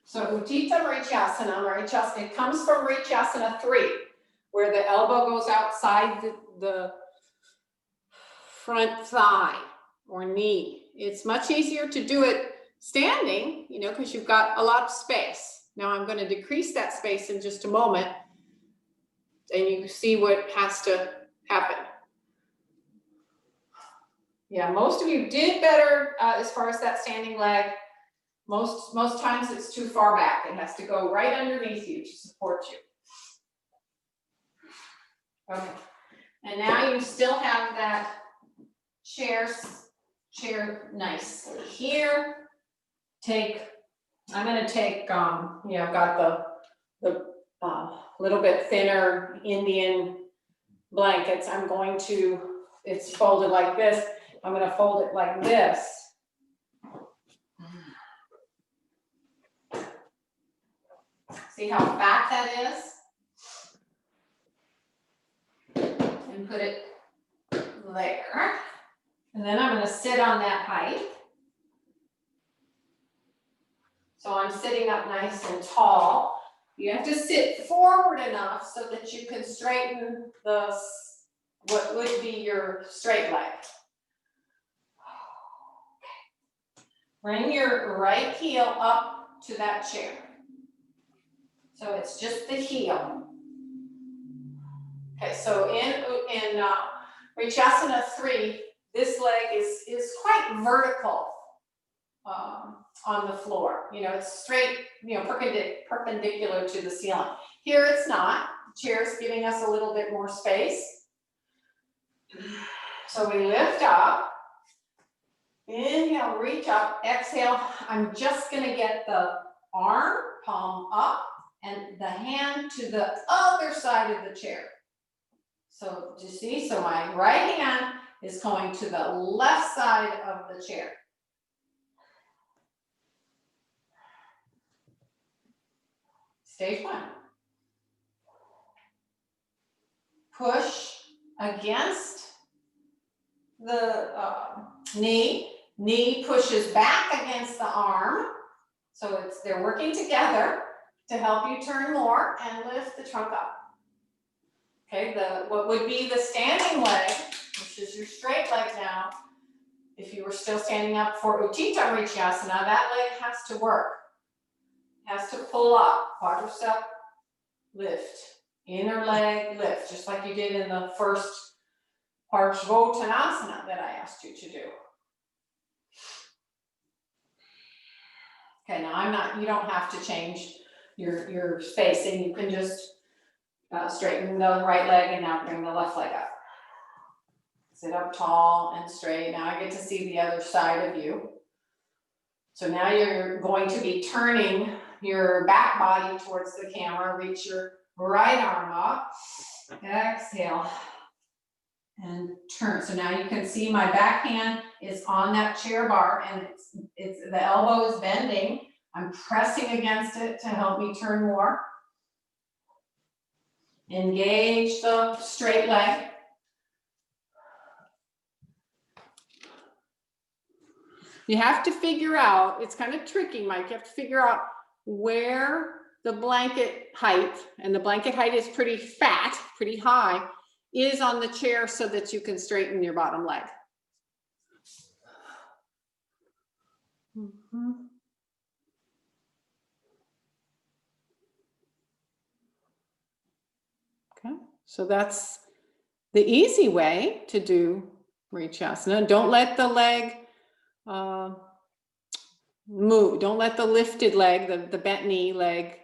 D: So Utthita Mrityasana, it comes from Mrityasana 3, where the elbow goes outside the front thigh or knee. It's much easier to do it standing, you know, because you've got a lot of space. Now I'm going to decrease that space in just a moment, and you see what has to happen. Yeah, most of you did better as far as that standing leg. Most times it's too far back. It has to go right underneath you to support you. Okay, and now you still have that chair nicely here. I'm gonna take, I've got the little bit thinner Indian blankets. It's folded like this. I'm gonna fold it like this. See how fat that is? And put it there. And then I'm gonna sit on that height. So I'm sitting up nice and tall. You have to sit forward enough so that you can straighten what would be your straight leg. Bring your right heel up to that chair. So it's just the heel. Okay, so in Mrityasana 3, this leg is quite vertical on the floor. You know, it's straight, you know, perpendicular to the ceiling. Here it's not. The chair's giving us a little bit more space. So we lift up. Inhale, reach up. Exhale, I'm just gonna get the arm, palm up, and the hand to the other side of the chair. So do you see? So my right hand is going to the left side of the chair. Stage 1. Push against the knee. Knee pushes back against the arm. So they're working together to help you turn more and lift the trunk up. Okay, what would be the standing leg, which is your straight leg now, if you were still standing up for Utthita Mrityasana, that leg has to work. Has to pull up, quadricep, lift, inner leg, lift, just like you did in the first Parshvottanasana that I asked you to do. Okay, now you don't have to change your spacing. You can just straighten the right leg and now bring the left leg up. Sit up tall and straight. Now I get to see the other side of you. So now you're going to be turning your back body towards the camera. Reach your right arm up. Exhale. And turn. So now you can see my back hand is on that chair bar and the elbow is bending. I'm pressing against it to help me turn more. Engage the straight leg. You have to figure out, it's kind of tricky, Mike, you have to figure out where the blanket height, and the blanket height is pretty fat, pretty high, is on the chair so that you can straighten your bottom leg. Okay, so that's the easy way to do Mrityasana. Don't let the leg move. Don't let the lifted leg, the bent knee leg,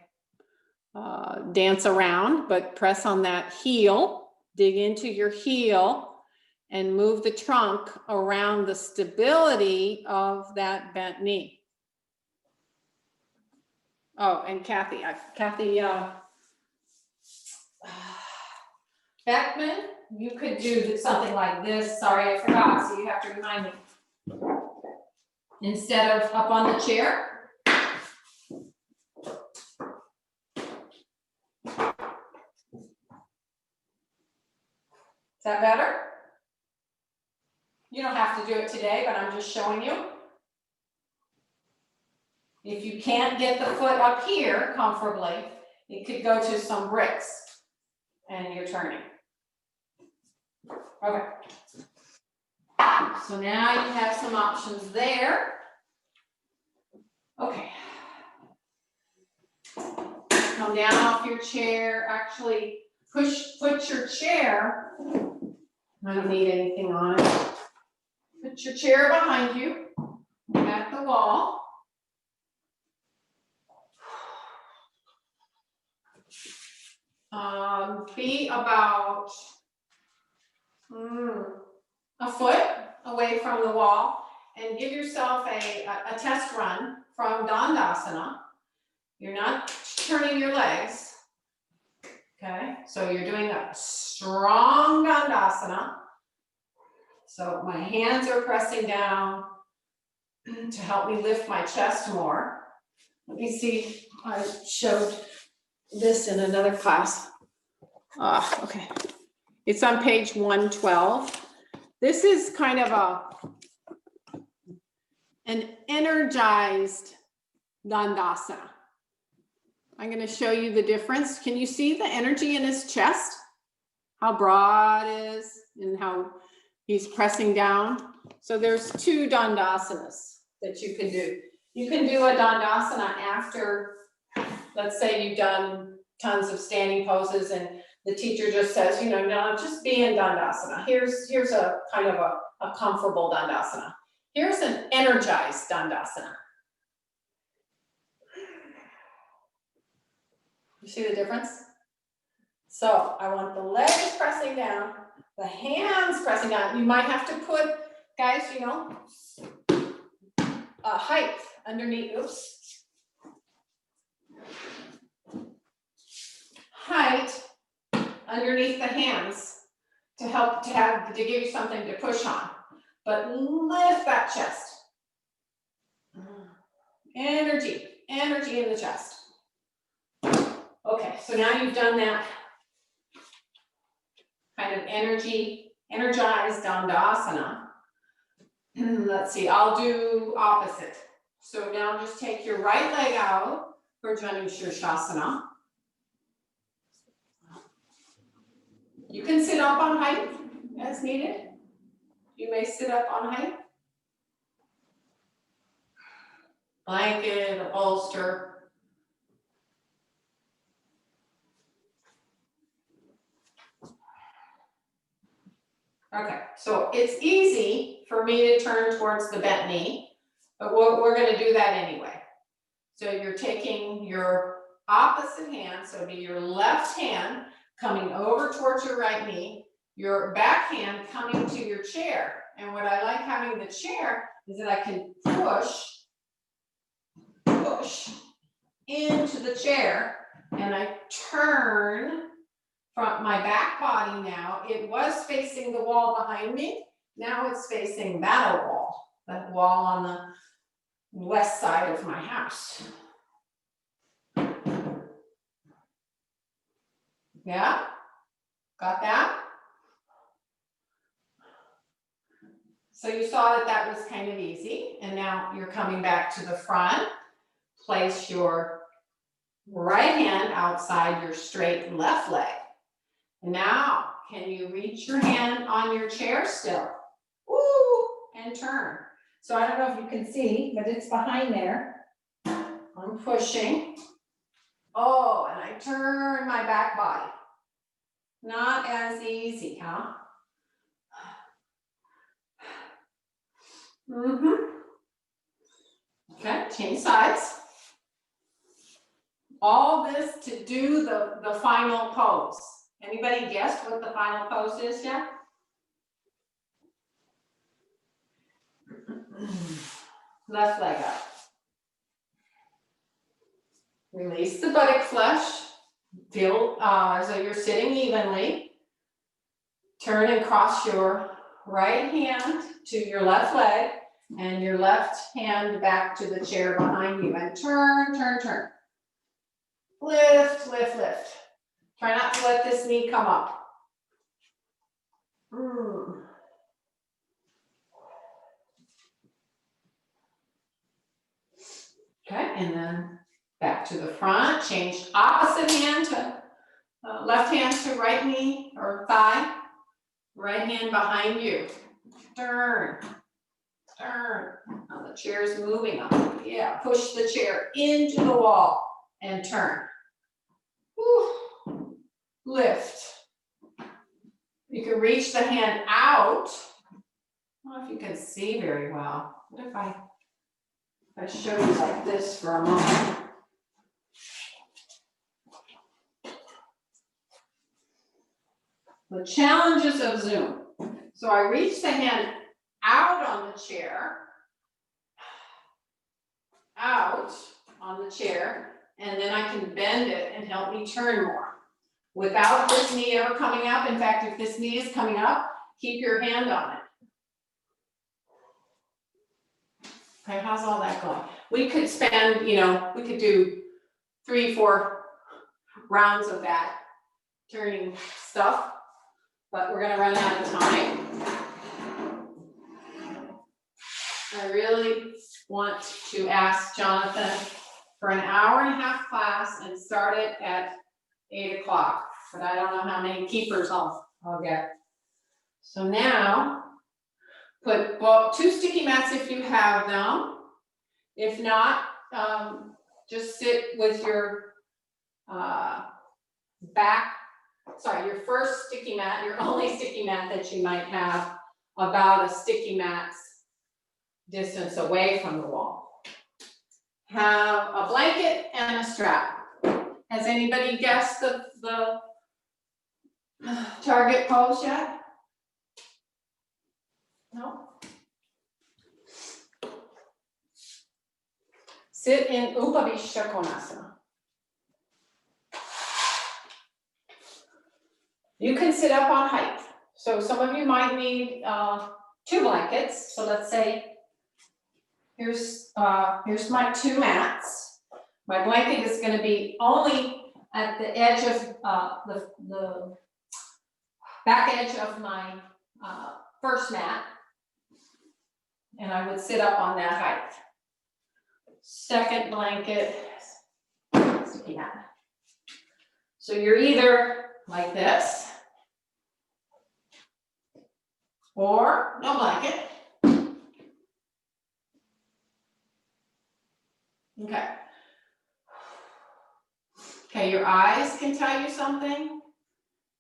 D: dance around, but press on that heel, dig into your heel, and move the trunk around the stability of that bent knee. Oh, and Kathy Beckman, you could do something like this. Sorry, I forgot, so you have to remind me. Instead of up on the chair. Is that better? You don't have to do it today, but I'm just showing you. If you can't get the foot up here comfortably, it could go to some bricks and you're turning. Okay. So now you have some options there. Okay. Come down off your chair, actually put your chair, I don't need anything on it. Put your chair behind you at the wall. Be about a foot away from the wall and give yourself a test run from Dandasana. You're not turning your legs. Okay, so you're doing a strong Dandasana. So my hands are pressing down to help me lift my chest more. Let me see, I showed this in another class. Okay. It's on page 112. This is kind of an energized Dandasana. I'm going to show you the difference. Can you see the energy in his chest? How broad it is and how he's pressing down. So there's two Dandasanas that you can do. You can do a Dandasana after, let's say you've done tons of standing poses and the teacher just says, you know, no, just be in Dandasana. Here's a kind of a comfortable Dandasana. Here's an energized Dandasana. You see the difference? So I want the legs pressing down, the hands pressing down. You might have to put, guys, you know, height underneath, oops. Height underneath the hands to help to give you something to push on. But lift that chest. Energy in the chest. Okay, so now you've done that kind of energized Dandasana. Let's see, I'll do opposite. So now just take your right leg out for Janu Shirshasana. You can sit up on height as needed. You may sit up on height. Blanket, a bolster. Okay, so it's easy for me to turn towards the bent knee, but we're going to do that anyway. So you're taking your opposite hand, so it'll be your left hand coming over towards your right knee, your back hand coming to your chair. And what I like having the chair is that I can push into the chair and I turn from my back body now. It was facing the wall behind me. Now it's facing that wall on the west side of my house. Yeah? Got that? So you saw that was kind of easy. And now you're coming back to the front. Place your right hand outside your straight left leg. Now, can you reach your hand on your chair still? Ooh, and turn. So I don't know if you can see, but it's behind there. I'm pushing. Oh, and I turn my back body. Not as easy, huh? Okay, change sides. All this to do the final pose. Anybody guess what the final pose is yet? Left leg up. Release the buttock flesh. Feel so you're sitting evenly.
A: Turn and cross your right hand to your left leg and your left hand back to the chair behind you and turn, turn, turn. Lift, lift, lift. Try not to let this knee come up. Okay, and then back to the front, change opposite hand to left hand to right knee or thigh, right hand behind you. Turn, turn. Now the chair is moving up. Yeah, push the chair into the wall and turn. Whew. Lift. You can reach the hand out. I don't know if you can see very well. What if I show you like this for a moment? The challenges of Zoom. So I reach the hand out on the chair, out on the chair, and then I can bend it and help me turn more. Without this knee ever coming up. In fact, if this knee is coming up, keep your hand on it. Okay, how's all that going? We could spend, we could do 3-4 rounds of that turning stuff, but we're gonna run out of time. I really want to ask Jonathan for an hour-and-a-half class and start it at 8 o'clock, but I don't know how many keepers I'll get. So now, put 2 sticky mats if you have them. If not, just sit with your your first sticky mat, your only sticky mat that you might have, about a sticky mat's distance away from the wall. Have a blanket and a strap. Has anybody guessed the target pose yet? No? Sit in Upavishta Konasana. You can sit up on height. So some of you might need 2 blankets. So let's say here's my 2 mats. My blanket is going to be only at the edge of the back edge of my first mat, and I would sit up on that height. Second blanket, sticky mat. So you're either like this, or no blanket. Okay. Okay, your eyes can tell you something.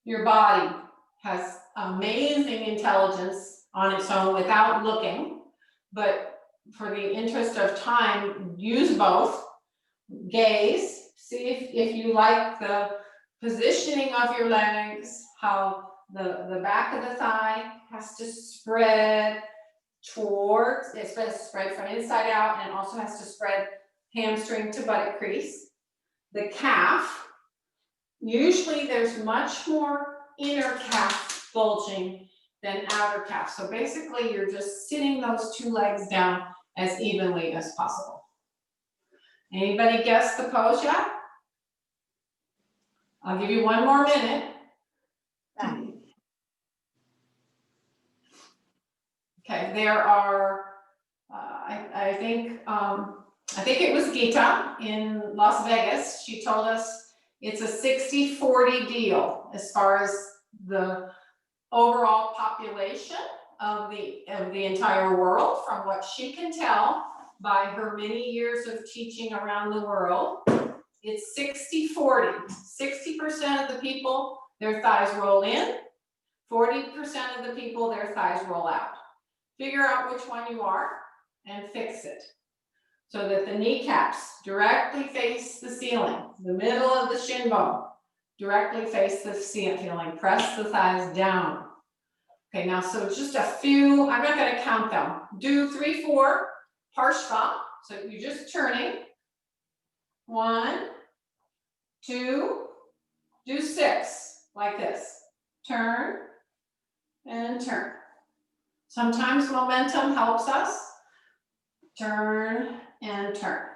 A: Your body has amazing intelligence on its own without looking, but for the interest of time, use both. Gaze, see if you like the positioning of your legs, how the back of the thigh has to spread towards, it's supposed to spread from inside out, and also has to spread hamstring to buttock crease. The calf, usually there's much more inner calf bulging than outer calf. So basically you're just sitting those 2 legs down as evenly as possible. Anybody guess the pose yet? I'll give you 1 more minute. Okay, there are, I think it was Geeta in Las Vegas. She told us it's a 60-40 deal as far as the overall population of the entire world, from what she can tell by her many years of teaching around the world. It's 60-40. 60% of the people, their thighs roll in. 40% of the people, their thighs roll out. Figure out which one you are and fix it so that the kneecaps directly face the ceiling. The middle of the shin bone directly face the ceiling. Press the thighs down. Okay, now so just a few, I'm not going to count them. Do 3-4 Parshva. So you're just turning. 1, 2, do 6 like this. Turn,
D: and turn. Sometimes momentum helps us. Turn and turn.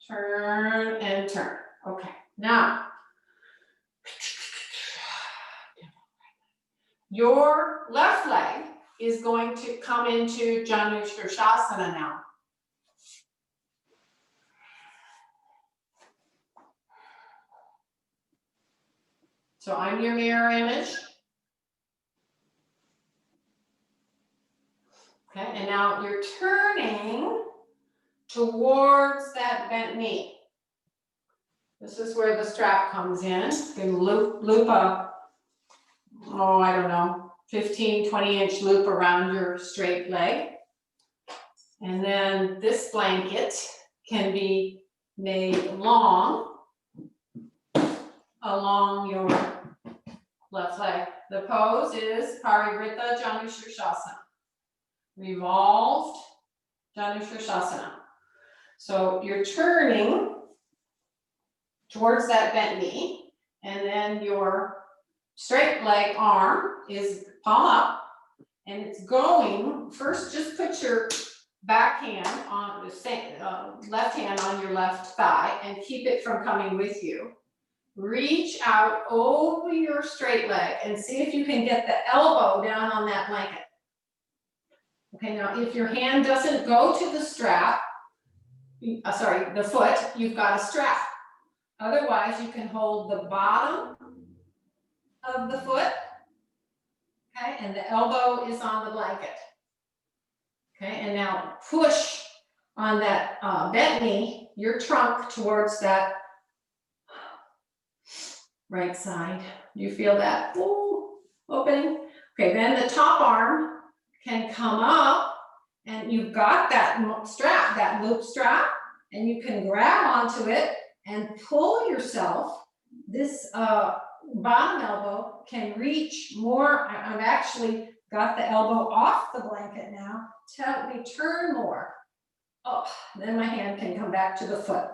D: Turn and turn. Okay, now your left leg is going to come into Janushirshasana now. So I'm your mirror image. Okay, and now you're turning towards that bent knee. This is where the strap comes in. You can loop a, oh, I don't know, 15, 20-inch loop around your straight leg. And then this blanket can be made long along your left leg. The pose is Parivrtta Janushirshasana. Revolved Janushirshasana. So you're turning towards that bent knee, and then your straight leg arm is palm up, and it's going, first just put your back hand on the left hand on your left thigh and keep it from coming with you. Reach out over your straight leg and see if you can get the elbow down on that blanket. Okay, now if your hand doesn't go to the strap, the foot, you've got a strap. Otherwise, you can hold the bottom of the foot, okay, and the elbow is on the blanket. Okay, and now push on that bent knee, your trunk towards that right side. You feel that opening? Okay, then the top arm can come up, and you've got that strap, that loop strap, and you can grab onto it and pull yourself. This bottom elbow can reach more. I've actually got the elbow off the blanket now to help me turn more. Oh, then my hand can come back to the foot.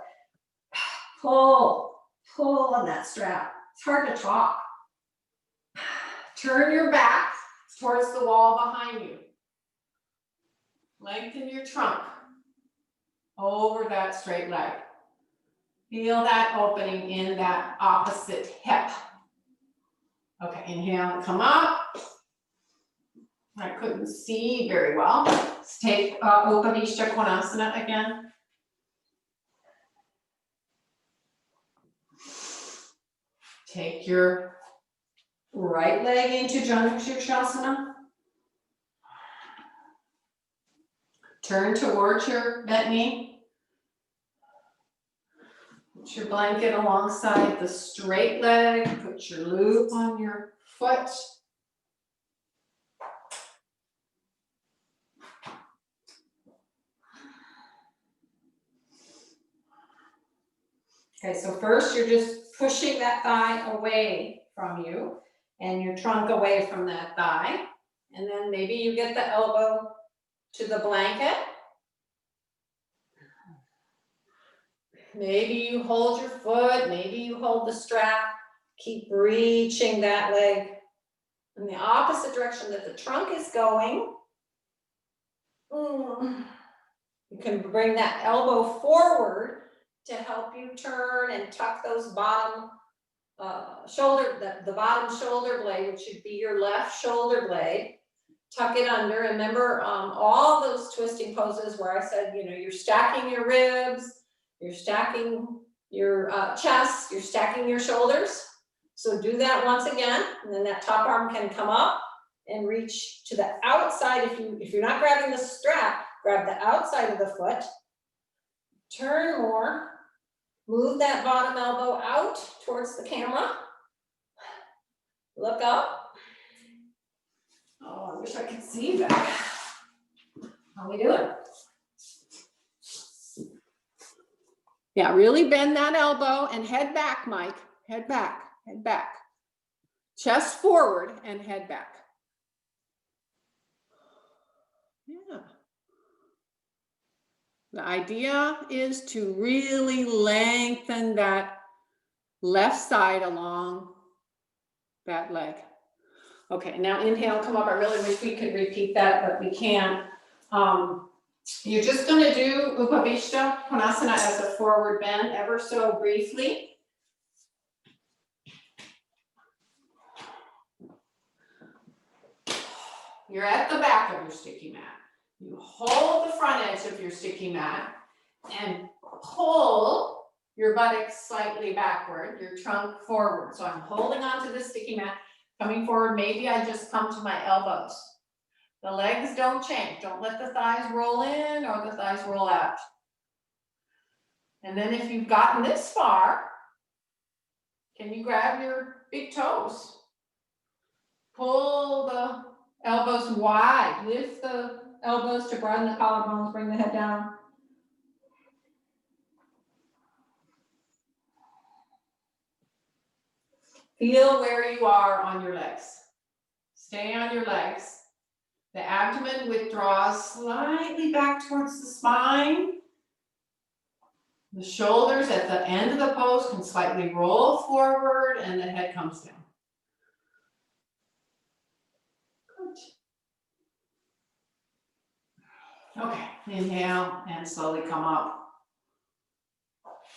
D: Pull on that strap. It's hard to talk. Turn your back towards the wall behind you. Lengthen your trunk over that straight leg. Feel that opening in that opposite hip. Okay, inhale and come up. I couldn't see very well. Let's take Upanishta Konasana again. Take your right leg into Janushirshasana. Turn towards your bent knee. Put your blanket alongside the straight leg. Put your loop on your foot. Okay, so first you're just pushing that thigh away from you and your trunk away from that thigh. And then maybe you get the elbow to the blanket. Maybe you hold your foot, maybe you hold the strap. Keep reaching that leg in the opposite direction that the trunk is going. You can bring that elbow forward to help you turn and tuck those bottom the bottom shoulder blade, which should be your left shoulder blade. Tuck it under. Remember all those twisting poses where I said, you're stacking your ribs, you're stacking your chest, you're stacking your shoulders. So do that once again, and then that top arm can come up and reach to the outside. If you're not grabbing the strap, grab the outside of the foot. Turn more. Move that bottom elbow out towards the camera. Look up. Oh, I wish I could see that. How we doing? Yeah, really bend that elbow and head back, Mike. Head back, head back. Chest forward and head back. Yeah. The idea is to really lengthen that left side along that leg. Okay, now inhale, come up. I really wish we could repeat that, but we can't. You're just gonna do Upavishta Konasana as a forward bend ever so briefly. You're at the back of your sticky mat. You hold the front edge of your sticky mat and pull your buttocks slightly backward, your trunk forward. So I'm holding onto the sticky mat, coming forward. Maybe I just come to my elbows. The legs don't change. Don't let the thighs roll in or the thighs roll out. And then if you've gotten this far, can you grab your big toes? Pull the elbows wide. Lift the elbows to broaden the collarbones, bring the head down. Feel where you are on your legs. Stay on your legs. The abdomen withdraws slightly back towards the spine. The shoulders at the end of the pose can slightly roll forward and the head comes down. Good. Okay, inhale and slowly come up.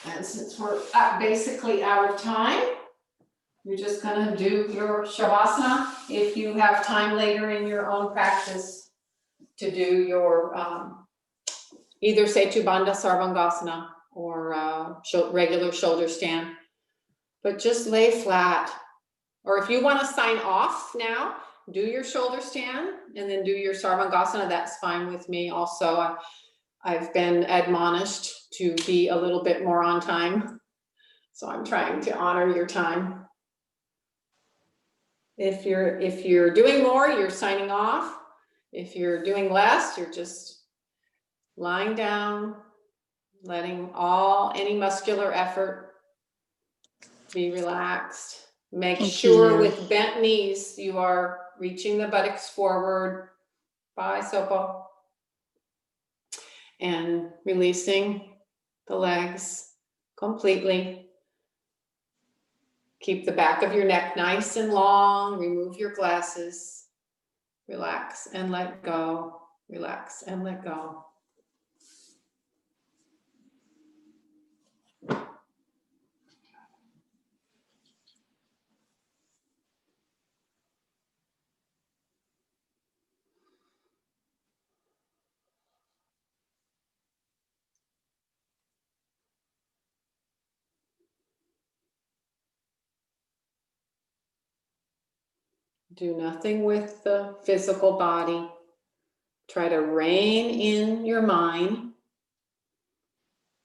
D: And since we're basically out of time, you're just gonna do your Shavasana. If you have time later in your own practice to do your either Setu Bandha Sarvangasana or regular shoulder stand, but just lay flat. Or if you want to sign off now, do your shoulder stand and then do your Sarvangasana. That's fine with me also. I've been admonished to be a little bit more on time, so I'm trying to honor your time. If you're doing more, you're signing off. If you're doing less, you're just lying down, letting any muscular effort be relaxed. Make sure with bent knees, you are reaching the buttocks forward. Bye, Sopo. And releasing the legs completely. Keep the back of your neck nice and long. Remove your glasses. Relax and let go. Relax and let go. Do nothing with the physical body. Try to rein in your mind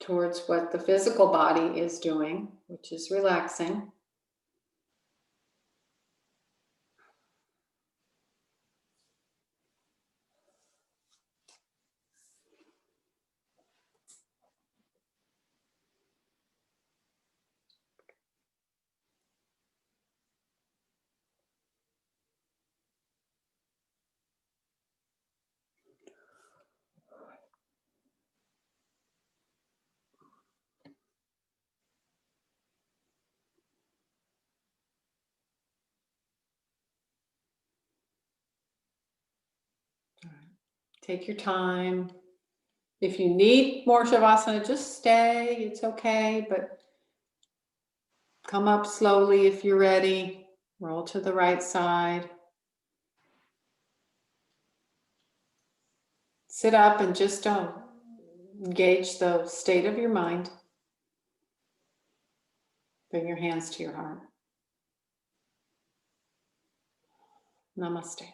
D: towards what the physical body is doing, which is relaxing. Take your time. If you need more Shavasana, just stay. It's okay, but come up slowly if you're ready. Roll to the right side. Sit up and just engage the state of your mind. Bring your hands to your heart. Namaste.